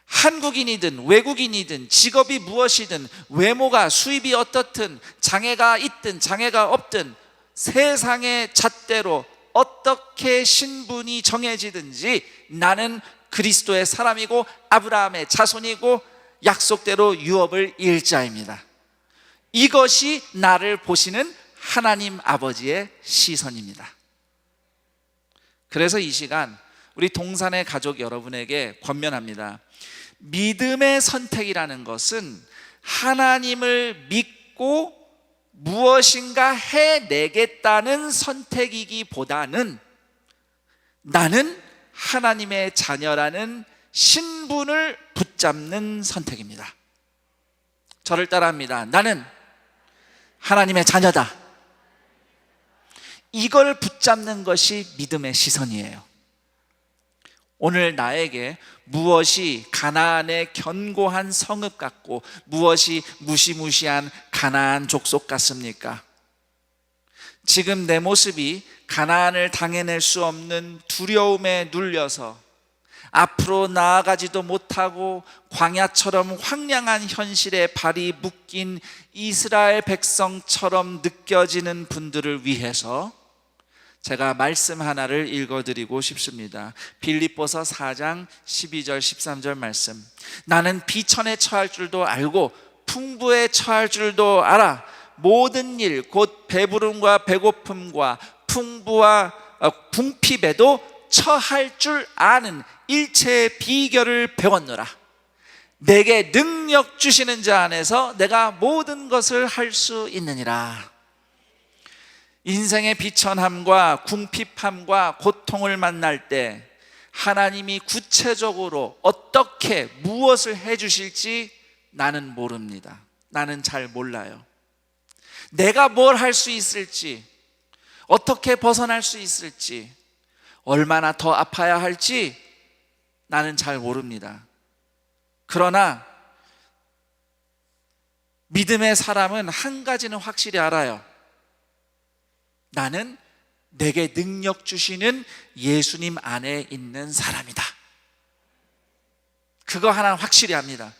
Speaker 5: 한국인이든 외국인이든 직업이 무엇이든 외모가 수입이 어떻든 장애가 있든 장애가 없든 세상의 잣대로 어떻게 신분이 정해지든지 나는 그리스도의 사람이고 아브라함의 자손이고 약속대로 유업을 이을 자입니다. 이것이 나를 보시는 하나님 아버지의 시선입니다. 그래서 이 시간 우리 동산의 가족 여러분에게 권면합니다. 믿음의 선택이라는 것은 하나님을 믿고 무엇인가 해내겠다는 선택이기보다는 나는 하나님의 자녀라는 신분을 붙잡는 선택입니다. 저를 따라합니다. 나는 하나님의 자녀다. 이걸 붙잡는 것이 믿음의 시선이에요. 오늘 나에게 무엇이 가나안의 견고한 성읍 같고 무엇이 무시무시한 가나안 족속 같습니까? 지금 내 모습이 가나안을 당해낼 수 없는 두려움에 눌려서 앞으로 나아가지도 못하고 광야처럼 황량한 현실에 발이 묶인 이스라엘 백성처럼 느껴지는 분들을 위해서 제가 말씀 하나를 읽어드리고 싶습니다. 빌립보서 4장 12절 13절 말씀. 나는 비천에 처할 줄도 알고 풍부에 처할 줄도 알아. 모든 일 곧 배부름과 배고픔과 풍부와 궁핍에도 처할 줄 아는 일체의 비결을 배웠노라. 내게 능력 주시는 자 안에서 내가 모든 것을 할 수 있느니라. 인생의 비천함과 궁핍함과 고통을 만날 때 하나님이 구체적으로 어떻게 무엇을 해주실지 나는 모릅니다. 나는 잘 몰라요. 내가 뭘 할 수 있을지, 어떻게 벗어날 수 있을지, 얼마나 더 아파야 할지 나는 잘 모릅니다. 그러나 믿음의 사람은 한 가지는 확실히 알아요. 나는 내게 능력 주시는 예수님 안에 있는 사람이다. 그거 하나는 확실히 합니다.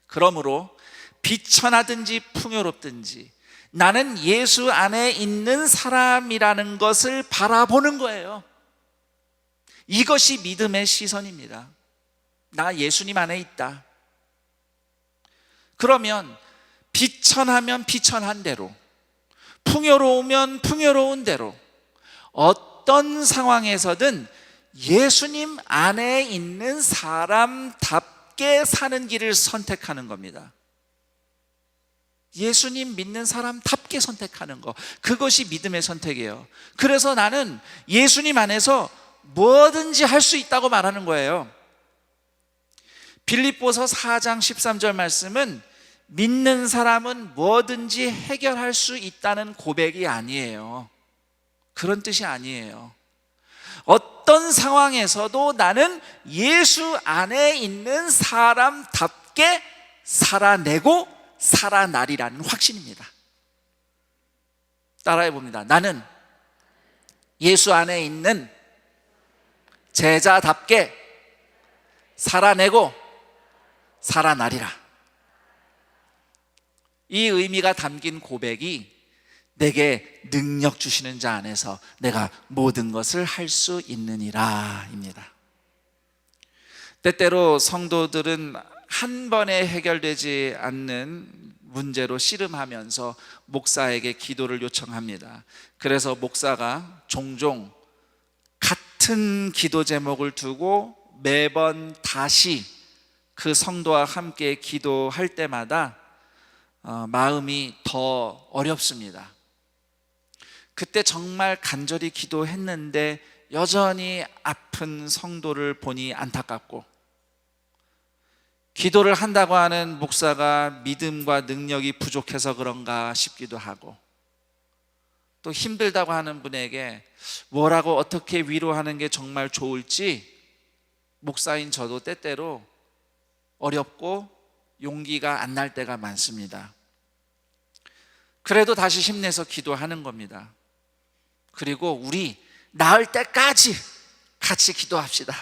Speaker 5: 그러므로 비천하든지 풍요롭든지 나는 예수 안에 있는 사람이라는 것을 바라보는 거예요. 이것이 믿음의 시선입니다. 나 예수님 안에 있다. 그러면 비천하면 비천한 대로, 풍요로우면 풍요로운 대로 어떤 상황에서든 예수님 안에 있는 사람답게 사는 길을 선택하는 겁니다. 예수님 믿는 사람답게 선택하는 거, 그것이 믿음의 선택이에요. 그래서 나는 예수님 안에서 뭐든지 할 수 있다고 말하는 거예요. 빌립보서 4장 13절 말씀은 믿는 사람은 뭐든지 해결할 수 있다는 고백이 아니에요. 그런 뜻이 아니에요. 어떤 상황에서도 나는 예수 안에 있는 사람답게 살아내고 살아나리라는 확신입니다. 따라해 봅니다. 나는 예수 안에 있는 제자답게 살아내고 살아나리라. 이 의미가 담긴 고백이 내게 능력 주시는 자 안에서 내가 모든 것을 할 수 있느니라 입니다. 때때로 성도들은 한 번에 해결되지 않는 문제로 씨름하면서 목사에게 기도를 요청합니다. 그래서 목사가 종종 같은 기도 제목을 두고 매번 다시 그 성도와 함께 기도할 때마다 마음이 더 어렵습니다. 그때 정말 간절히 기도했는데 여전히 아픈 성도를 보니 안타깝고, 기도를 한다고 하는 목사가 믿음과 능력이 부족해서 그런가 싶기도 하고, 또 힘들다고 하는 분에게 뭐라고 어떻게 위로하는 게 정말 좋을지 목사인 저도 때때로 어렵고 용기가 안 날 때가 많습니다. 그래도 다시 힘내서 기도하는 겁니다. 그리고 우리 나을 때까지 같이 기도합시다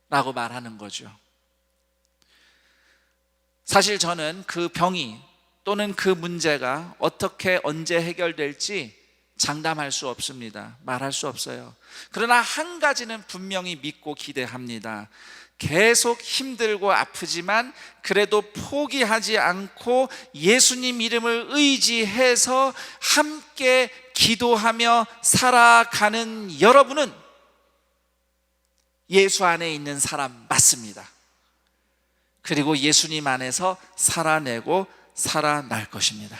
Speaker 5: 라고 말하는 거죠. 사실 저는 그 병이 또는 그 문제가 어떻게 언제 해결될지 장담할 수 없습니다. 말할 수 없어요. 그러나 한 가지는 분명히 믿고 기대합니다. 계속 힘들고 아프지만 그래도 포기하지 않고 예수님 이름을 의지해서 함께 기도하며 살아가는 여러분은 예수 안에 있는 사람 맞습니다. 그리고 예수님 안에서 살아내고 살아날 것입니다.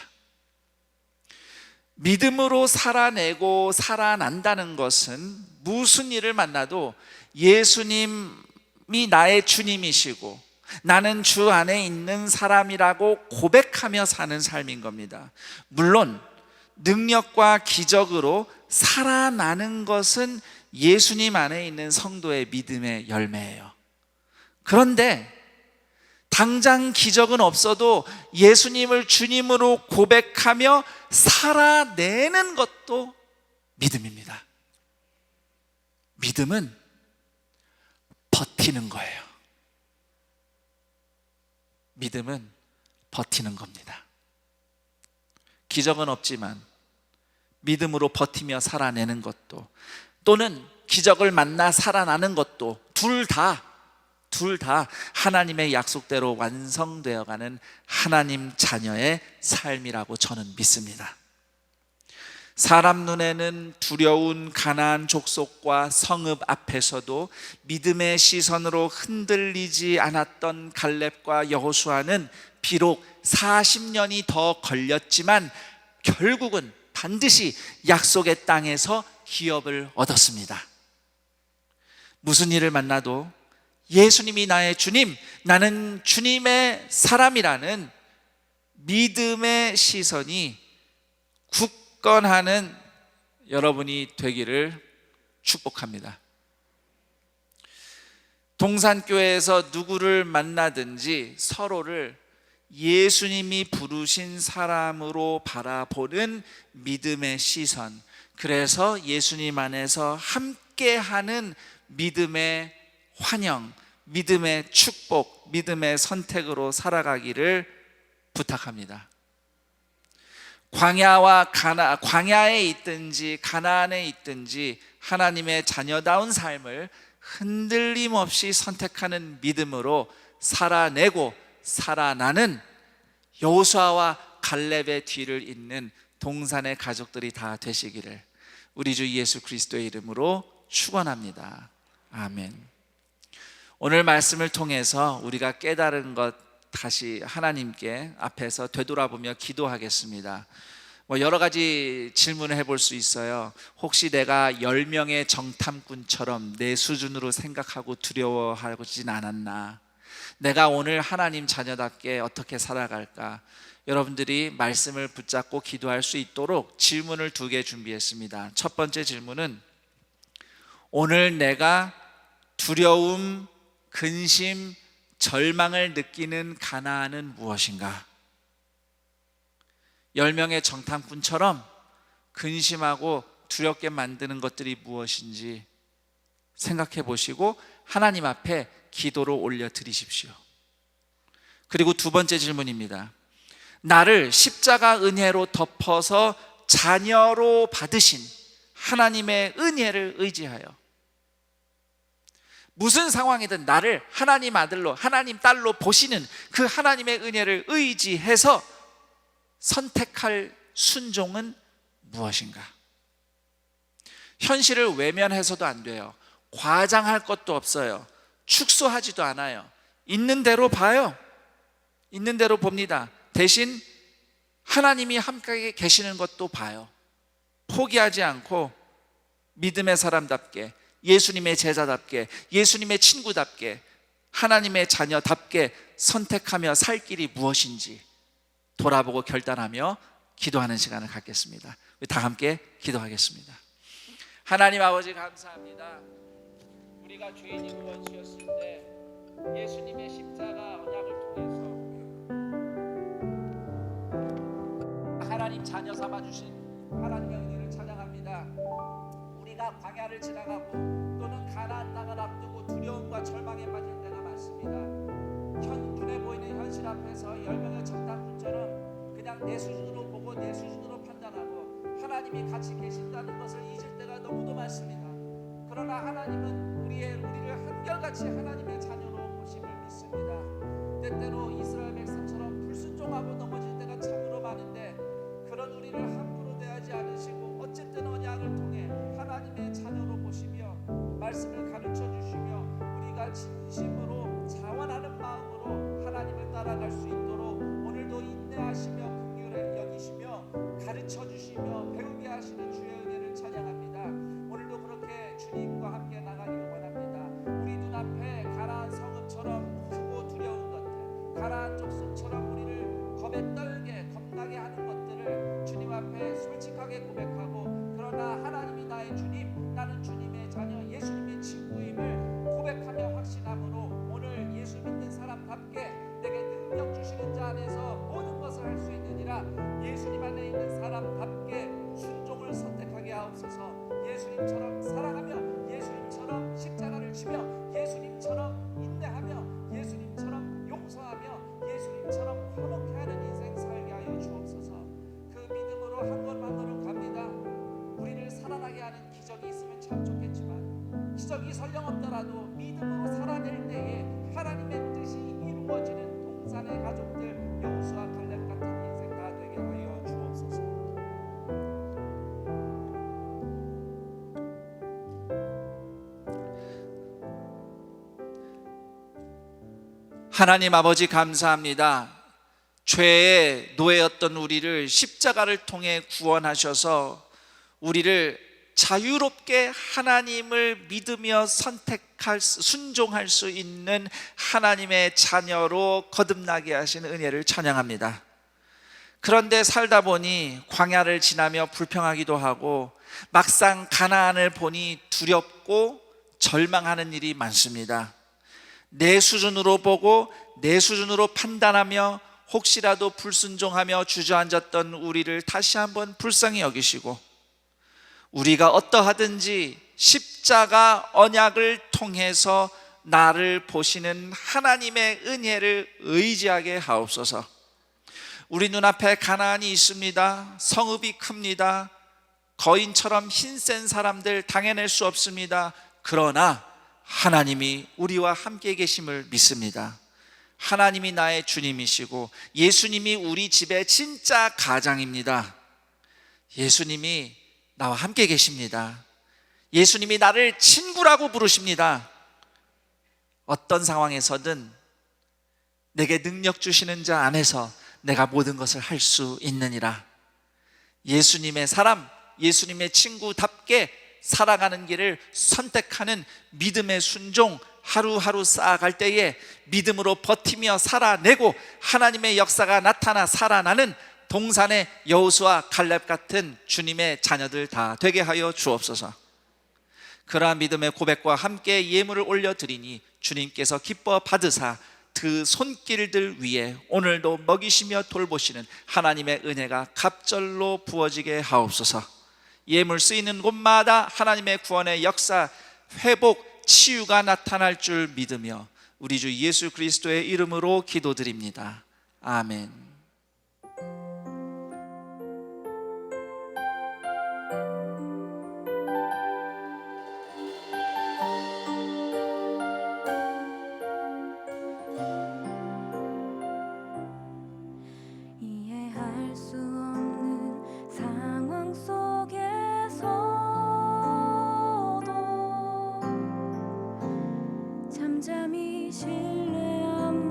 Speaker 5: 믿음으로 살아내고 살아난다는 것은 무슨 일을 만나도 예수님이 나의 주님이시고 나는 주 안에 있는 사람이라고 고백하며 사는 삶인 겁니다. 물론 능력과 기적으로 살아나는 것은 예수님 안에 있는 성도의 믿음의 열매예요. 그런데 당장 기적은 없어도 예수님을 주님으로 고백하며 살아내는 것도 믿음입니다. 믿음은 버티는 거예요. 믿음은 버티는 겁니다. 기적은 없지만 믿음으로 버티며 살아내는 것도, 또는 기적을 만나 살아나는 것도 둘 다 하나님의 약속대로 완성되어가는 하나님 자녀의 삶이라고 저는 믿습니다. 사람 눈에는 두려운 가나안 족속과 성읍 앞에서도 믿음의 시선으로 흔들리지 않았던 갈렙과 여호수아는 비록 40년이 더 걸렸지만 결국은 반드시 약속의 땅에서 기업을 얻었습니다. 무슨 일을 만나도 예수님이 나의 주님, 나는 주님의 사람이라는 믿음의 시선이 굳건하는 여러분이 되기를 축복합니다. 동산교회에서 누구를 만나든지 서로를 예수님이 부르신 사람으로 바라보는 믿음의 시선, 그래서 예수님 안에서 함께하는 믿음의 환영, 믿음의 축복, 믿음의 선택으로 살아가기를 부탁합니다. 광야에 있든지 가나안에 있든지 하나님의 자녀다운 삶을 흔들림 없이 선택하는 믿음으로 살아내고 살아나는 여호수아와 갈렙의 뒤를 잇는 동산의 가족들이 다 되시기를 우리 주 예수 그리스도의 이름으로 축원합니다. 아멘. 오늘 말씀을 통해서 우리가 깨달은 것 다시 하나님께 앞에서 되돌아보며 기도하겠습니다. 여러 가지 질문을 해볼 수 있어요. 혹시 내가 10명의 정탐꾼처럼 내 수준으로 생각하고 두려워하진 않았나? 내가 오늘 하나님 자녀답게 어떻게 살아갈까? 여러분들이 말씀을 붙잡고 기도할 수 있도록 질문을 2개 준비했습니다. 첫 번째 질문은, 오늘 내가 두려움, 근심, 절망을 느끼는 가나안은 무엇인가? 10명의 정탐꾼처럼 근심하고 두렵게 만드는 것들이 무엇인지 생각해 보시고 하나님 앞에 기도로 올려드리십시오. 그리고 2번째 질문입니다. 나를 십자가 은혜로 덮어서 자녀로 받으신 하나님의 은혜를 의지하여 무슨 상황이든 나를 하나님 아들로, 하나님 딸로 보시는 그 하나님의 은혜를 의지해서 선택할 순종은 무엇인가? 현실을 외면해서도 안 돼요. 과장할 것도 없어요. 축소하지도 않아요. 있는 대로 봐요. 있는 대로 봅니다. 대신 하나님이 함께 계시는 것도 봐요. 포기하지 않고 믿음의 사람답게, 예수님의 제자답게, 예수님의 친구답게, 하나님의 자녀답게 선택하며 살 길이 무엇인지 돌아보고 결단하며 기도하는 시간을 갖겠습니다. 우리 다 함께 기도하겠습니다. 하나님 아버지 감사합니다. 우리가 죄인이고 원수였을 때 예수님의 십자가 언약을 통해서 하나님 자녀 삼아주신 하나님의 은혜를 찬양합니다. 때나 광야를 지나가고 또는 가나안 땅을 앞두고 두려움과 절망에 빠질 때가 많습니다. 눈에 보이는 현실 앞에서 10명의 적당군처럼 그냥 내 수준으로 보고 내 수준으로 판단하고 하나님이 같이 계신다는 것을 잊을 때가 너무도 많습니다. 그러나 하나님은 우리를 한결같이 하나님의 자녀로 보심을 믿습니다. 때때로 이스라엘 백성처럼 불순종하고 넘어질 때가 참으로 많은데 그런 우리를 함부로 대하지 않으시고 어쨌든 언약을 통해 하나님의 자녀로 보시며 말씀을 가르쳐 주시며 우리가 진심으로 자원하는 마음으로 하나님을 따라갈 수 있도록 오늘도 인내하시며 긍휼히 여기시며 가르쳐 주시며 배우게 하시는 주의 은혜를 찬양합니다. 오늘도 그렇게 주님과 함께 나가기를 원합니다. 우리 눈앞에 가나안 성읍처럼 크고 두려운 것들, 가나안 족속처럼 우리를 겁에 떨게 겁나게 하는 것들을 주님 앞에 솔직하게 고백하고 그러나 하나님이 나의 주님, 나는 주님의 자녀, 예수님의 친구임을 고백하며 확신함으로 오늘 예수 믿는 사람답게 내게 능력 주시는 자 안에서 모든 것을 할 수 있느니라. 예수님 안에 있는 사람답게 순종을 선택하게 하옵소서. 예수님처럼 사랑하며 예수님처럼 십자가를 지며 예수님처럼 인내하며 예수님처럼 용서하며 예수님처럼 화목해 하는 인생 살게 하여 주옵소서. 그 믿음으로 한 걸음 한 걸음 갑니다. 우리를 살아나게 하는 기적이 있으면 참 좋겠지만 기적이 설령 없더라도 믿음으로 살아낼 때에 하나님의 뜻이 이루어지는 동산의 가족들 여호수아 갈렙 같은 인생 다 되게 하여 주옵소서. 하나님 아버지 감사합니다. 죄의 노예였던 우리를 십자가를 통해 구원하셔서 우리를 자유롭게 하나님을 믿으며 순종할 수 있는 하나님의 자녀로 거듭나게 하신 은혜를 찬양합니다. 그런데 살다 보니 광야를 지나며 불평하기도 하고 막상 가나안을 보니 두렵고 절망하는 일이 많습니다. 내 수준으로 보고 내 수준으로 판단하며 혹시라도 불순종하며 주저앉았던 우리를 다시 한번 불쌍히 여기시고 우리가 어떠하든지 십자가 언약을 통해서 나를 보시는 하나님의 은혜를 의지하게 하옵소서. 우리 눈앞에 가나안이 있습니다. 성읍이 큽니다. 거인처럼 힘센 사람들 당해낼 수 없습니다. 그러나 하나님이 우리와 함께 계심을 믿습니다. 하나님이 나의 주님이시고 예수님이 우리 집의 진짜 가장입니다. 예수님이 나와 함께 계십니다. 예수님이 나를 친구라고 부르십니다. 어떤 상황에서든 내게 능력 주시는 자 안에서 내가 모든 것을 할 수 있느니라. 예수님의 사람, 예수님의 친구답게 살아가는 길을 선택하는 믿음의 순종 하루하루 쌓아갈 때에 믿음으로 버티며 살아내고 하나님의 역사가 나타나 살아나는 동산의 여호수아 갈렙 같은 주님의 자녀들 다 되게 하여 주옵소서. 그러한 믿음의 고백과 함께 예물을 올려드리니 주님께서 기뻐 받으사 그 손길들 위에 오늘도 먹이시며 돌보시는 하나님의 은혜가 갑절로 부어지게 하옵소서. 예물 쓰이는 곳마다 하나님의 구원의 역사, 회복, 치유가 나타날 줄 믿으며 우리 주 예수 그리스도의 이름으로 기도드립니다. 아멘.
Speaker 6: 이해할 수 없는 상황 속에서도 잠잠히 신뢰합니다.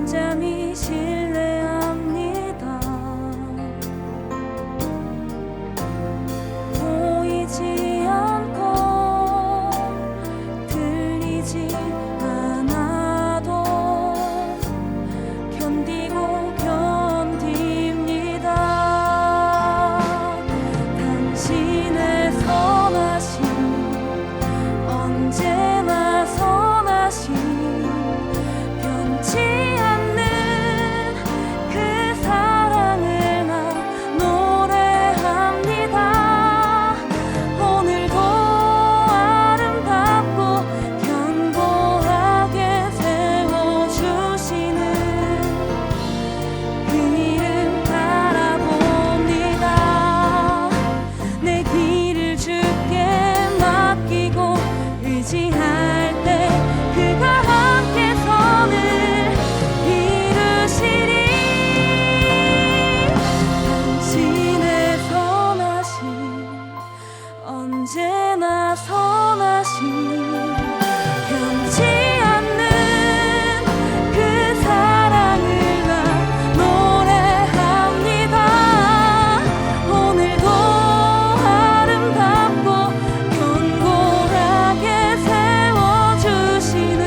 Speaker 6: 잠잠히 신뢰합니다. 보이지 않고 들리지 않아도 견디고 견딥니다. 당신의 선하심 언제나 선하심 변치 않는 그 사랑을 나 노래합니다. 오늘도 아름답고 견고하게 세워주시는 그 이름 바라봅니다. 내 길을 주께 맡기고 의지할 때 그가 함께 선을 이루시리. 당신의 선하심 언제나 선하심 변치 않는 그 사랑을 나 노래합니다. 오늘도 아름답고 견고하게 세워주시는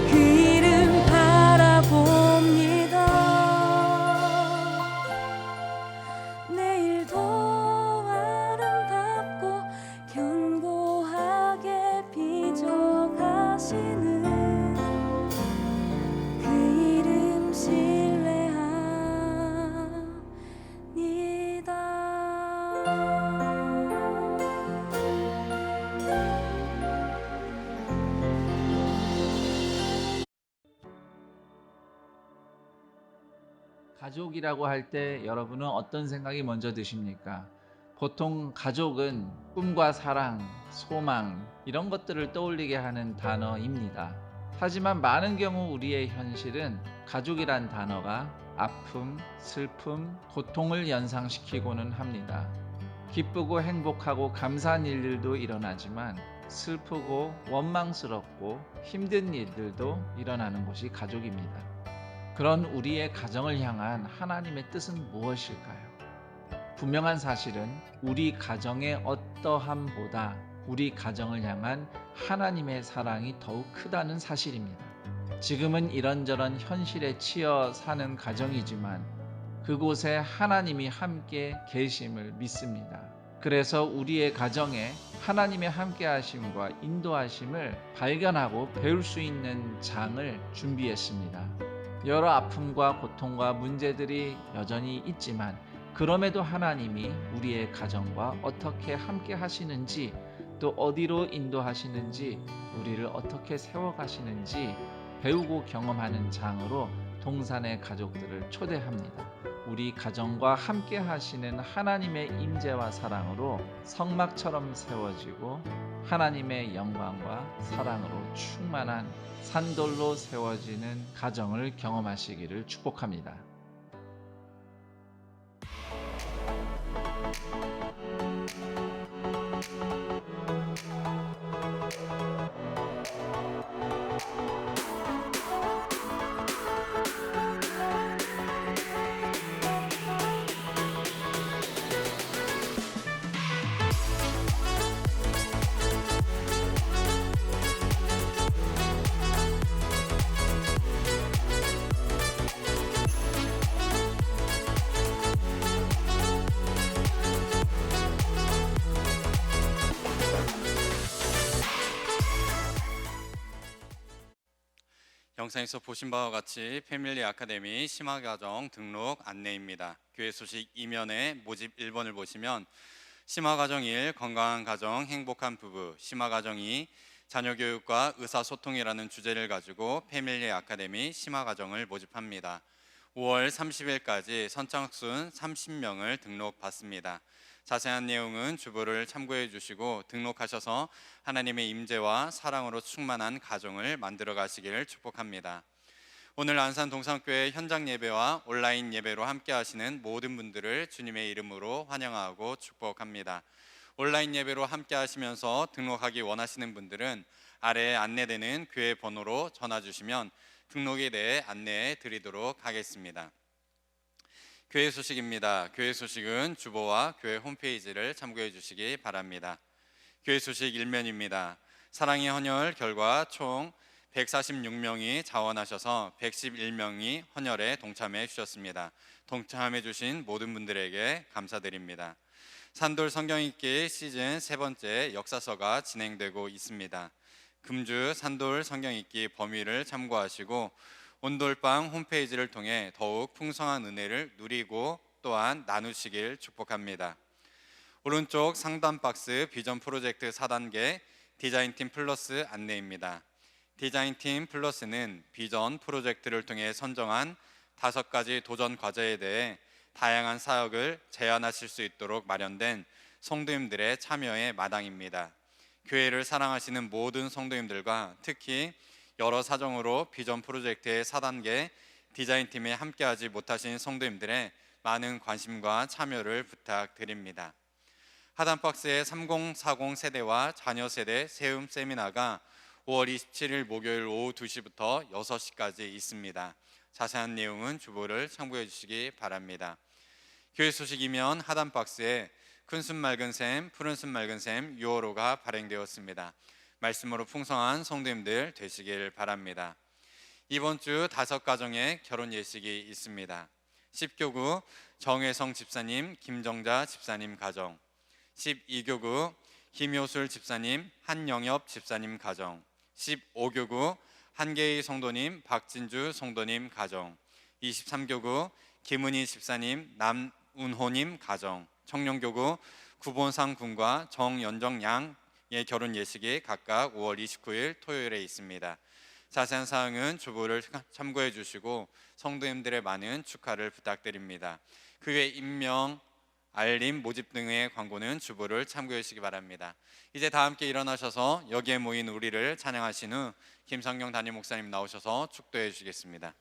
Speaker 6: 그 이름 바라봅니다. 내일도 아름답고 견고하게 빚어가시는 그 이름 신뢰합니다.
Speaker 5: 가족이라고 할 때 여러분은 어떤 생각이 먼저 드십니까? 보통 가족은 꿈과 사랑, 소망 이런 것들을 떠올리게 하는 단어입니다. 하지만 많은 경우 우리의 현실은 가족이란 단어가 아픔, 슬픔, 고통을 연상시키고는 합니다. 기쁘고 행복하고 감사한 일들도 일어나지만 슬프고 원망스럽고 힘든 일들도 일어나는 곳이 가족입니다. 그런 우리의 가정을 향한 하나님의 뜻은 무엇일까요? 분명한 사실은 우리 가정의 어떠함보다 우리 가정을 향한 하나님의 사랑이 더욱 크다는 사실입니다. 지금은 이런저런 현실에 치여 사는 가정이지만 그곳에 하나님이 함께 계심을 믿습니다. 그래서 우리의 가정에 하나님의 함께하심과 인도하심을 발견하고 배울 수 있는 장을 준비했습니다. 여러 아픔과 고통과 문제들이 여전히 있지만 그럼에도 하나님이 우리의 가정과 어떻게 함께 하시는지 또 어디로 인도하시는지 우리를 어떻게 세워가시는지 배우고 경험하는 장으로 동산의 가족들을 초대합니다. 우리 가정과 함께 하시는 하나님의 임재와 사랑으로 성막처럼 세워지고 하나님의 영광과 사랑으로 충만한 산돌로 세워지는 가정을 경험하시기를 축복합니다.
Speaker 3: 영상에서 보신 바와 같이 패밀리 아카데미 심화과정 등록 안내입니다. 교회 소식 이면에 모집 1번을 보시면 심화과정 1 건강한 가정 행복한 부부, 심화과정 2 자녀교육과 의사소통이라는 주제를 가지고 패밀리 아카데미 심화과정을 모집합니다. 5월 30일까지 선착순 30명을 등록받습니다. 자세한 내용은 주보를 참고해 주시고 등록하셔서 하나님의 임재와 사랑으로 충만한 가정을 만들어 가시기를 축복합니다. 오늘 안산 동산교회 현장 예배와 온라인 예배로 함께 하시는 모든 분들을 주님의 이름으로 환영하고 축복합니다. 온라인 예배로 함께 하시면서 등록하기 원하시는 분들은 아래에 안내되는 교회 번호로 전화 주시면 등록에 대해 안내해 드리도록 하겠습니다. 교회 소식입니다. 교회 소식은 주보와 교회 홈페이지를 참고해 주시기 바랍니다. 교회 소식 1면입니다. 사랑의 헌혈 결과 총 146명이 자원하셔서 111명이 헌혈에 동참해 주셨습니다. 동참해 주신 모든 분들에게 감사드립니다. 산돌 성경읽기 시즌 3번째 역사서가 진행되고 있습니다. 금주 산돌 성경읽기 범위를 참고하시고 온돌방 홈페이지를 통해 더욱 풍성한 은혜를 누리고 또한 나누시길 축복합니다. 오른쪽 상단 박스 비전 프로젝트 4단계 디자인팀 플러스 안내입니다. 디자인팀 플러스는 비전 프로젝트를 통해 선정한 5가지 도전 과제에 대해 다양한 사역을 제안하실 수 있도록 마련된 성도님들의 참여의 마당입니다. 교회를 사랑하시는 모든 성도님들과 특히 여러 사정으로 비전 프로젝트의 4단계 디자인팀에 함께하지 못하신 성도님들의 많은 관심과 참여를 부탁드립니다. 하단 박스의 3040 세대와 자녀 세대 세움 세미나가 5월 27일 목요일 오후 2시부터 6시까지 있습니다. 자세한 내용은 주보를 참고해 주시기 바랍니다. 교회 소식이면 하단 박스에 큰순 맑은 샘, 푸른 순 맑은 샘 6월호가 발행되었습니다. 말씀으로 풍성한 성도님들 되시길 바랍니다. 이번 주 5가정의 결혼 예식이 있습니다. 10교구 정혜성 집사님, 김정자 집사님 가정, 12교구 김효술 집사님, 한영엽 집사님 가정, 15교구 한계희 성도님, 박진주 성도님 가정, 23교구 김은희 집사님, 남운호님 가정, 청룡교구 구본상 군과 정연정 양의 결혼 예식이 각각 5월 29일 토요일에 있습니다. 자세한 사항은 주보를 참고해 주시고 성도님들의 많은 축하를 부탁드립니다. 그 외 임명, 알림, 모집 등의 광고는 주보를 참고해 주시기 바랍니다. 이제 다 함께 일어나셔서 여기에 모인 우리를 찬양하신 후 김성경 담임 목사님 나오셔서 축도해 주시겠습니다.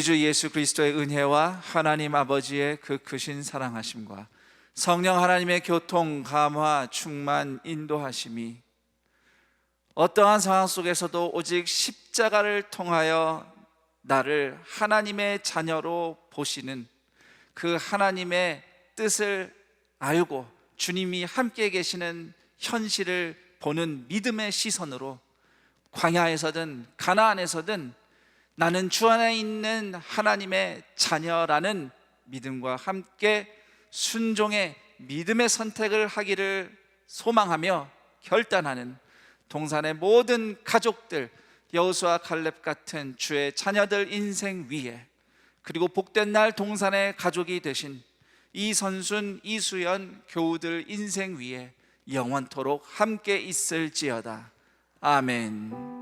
Speaker 5: 우리 주 예수 그리스도의 은혜와 하나님 아버지의 그 크신 사랑하심과 성령 하나님의 교통, 감화, 충만, 인도하심이 어떠한 상황 속에서도 오직 십자가를 통하여 나를 하나님의 자녀로 보시는 그 하나님의 뜻을 알고 주님이 함께 계시는 현실을 보는 믿음의 시선으로 광야에서든 가나안에서든 나는 주 안에 있는 하나님의 자녀라는 믿음과 함께 순종의 믿음의 선택을 하기를 소망하며 결단하는 동산의 모든 가족들, 여호수아 칼렙 같은 주의 자녀들 인생 위에, 그리고 복된 날 동산의 가족이 되신 이선순, 이수연 교우들 인생 위에 영원토록 함께 있을지어다. 아멘.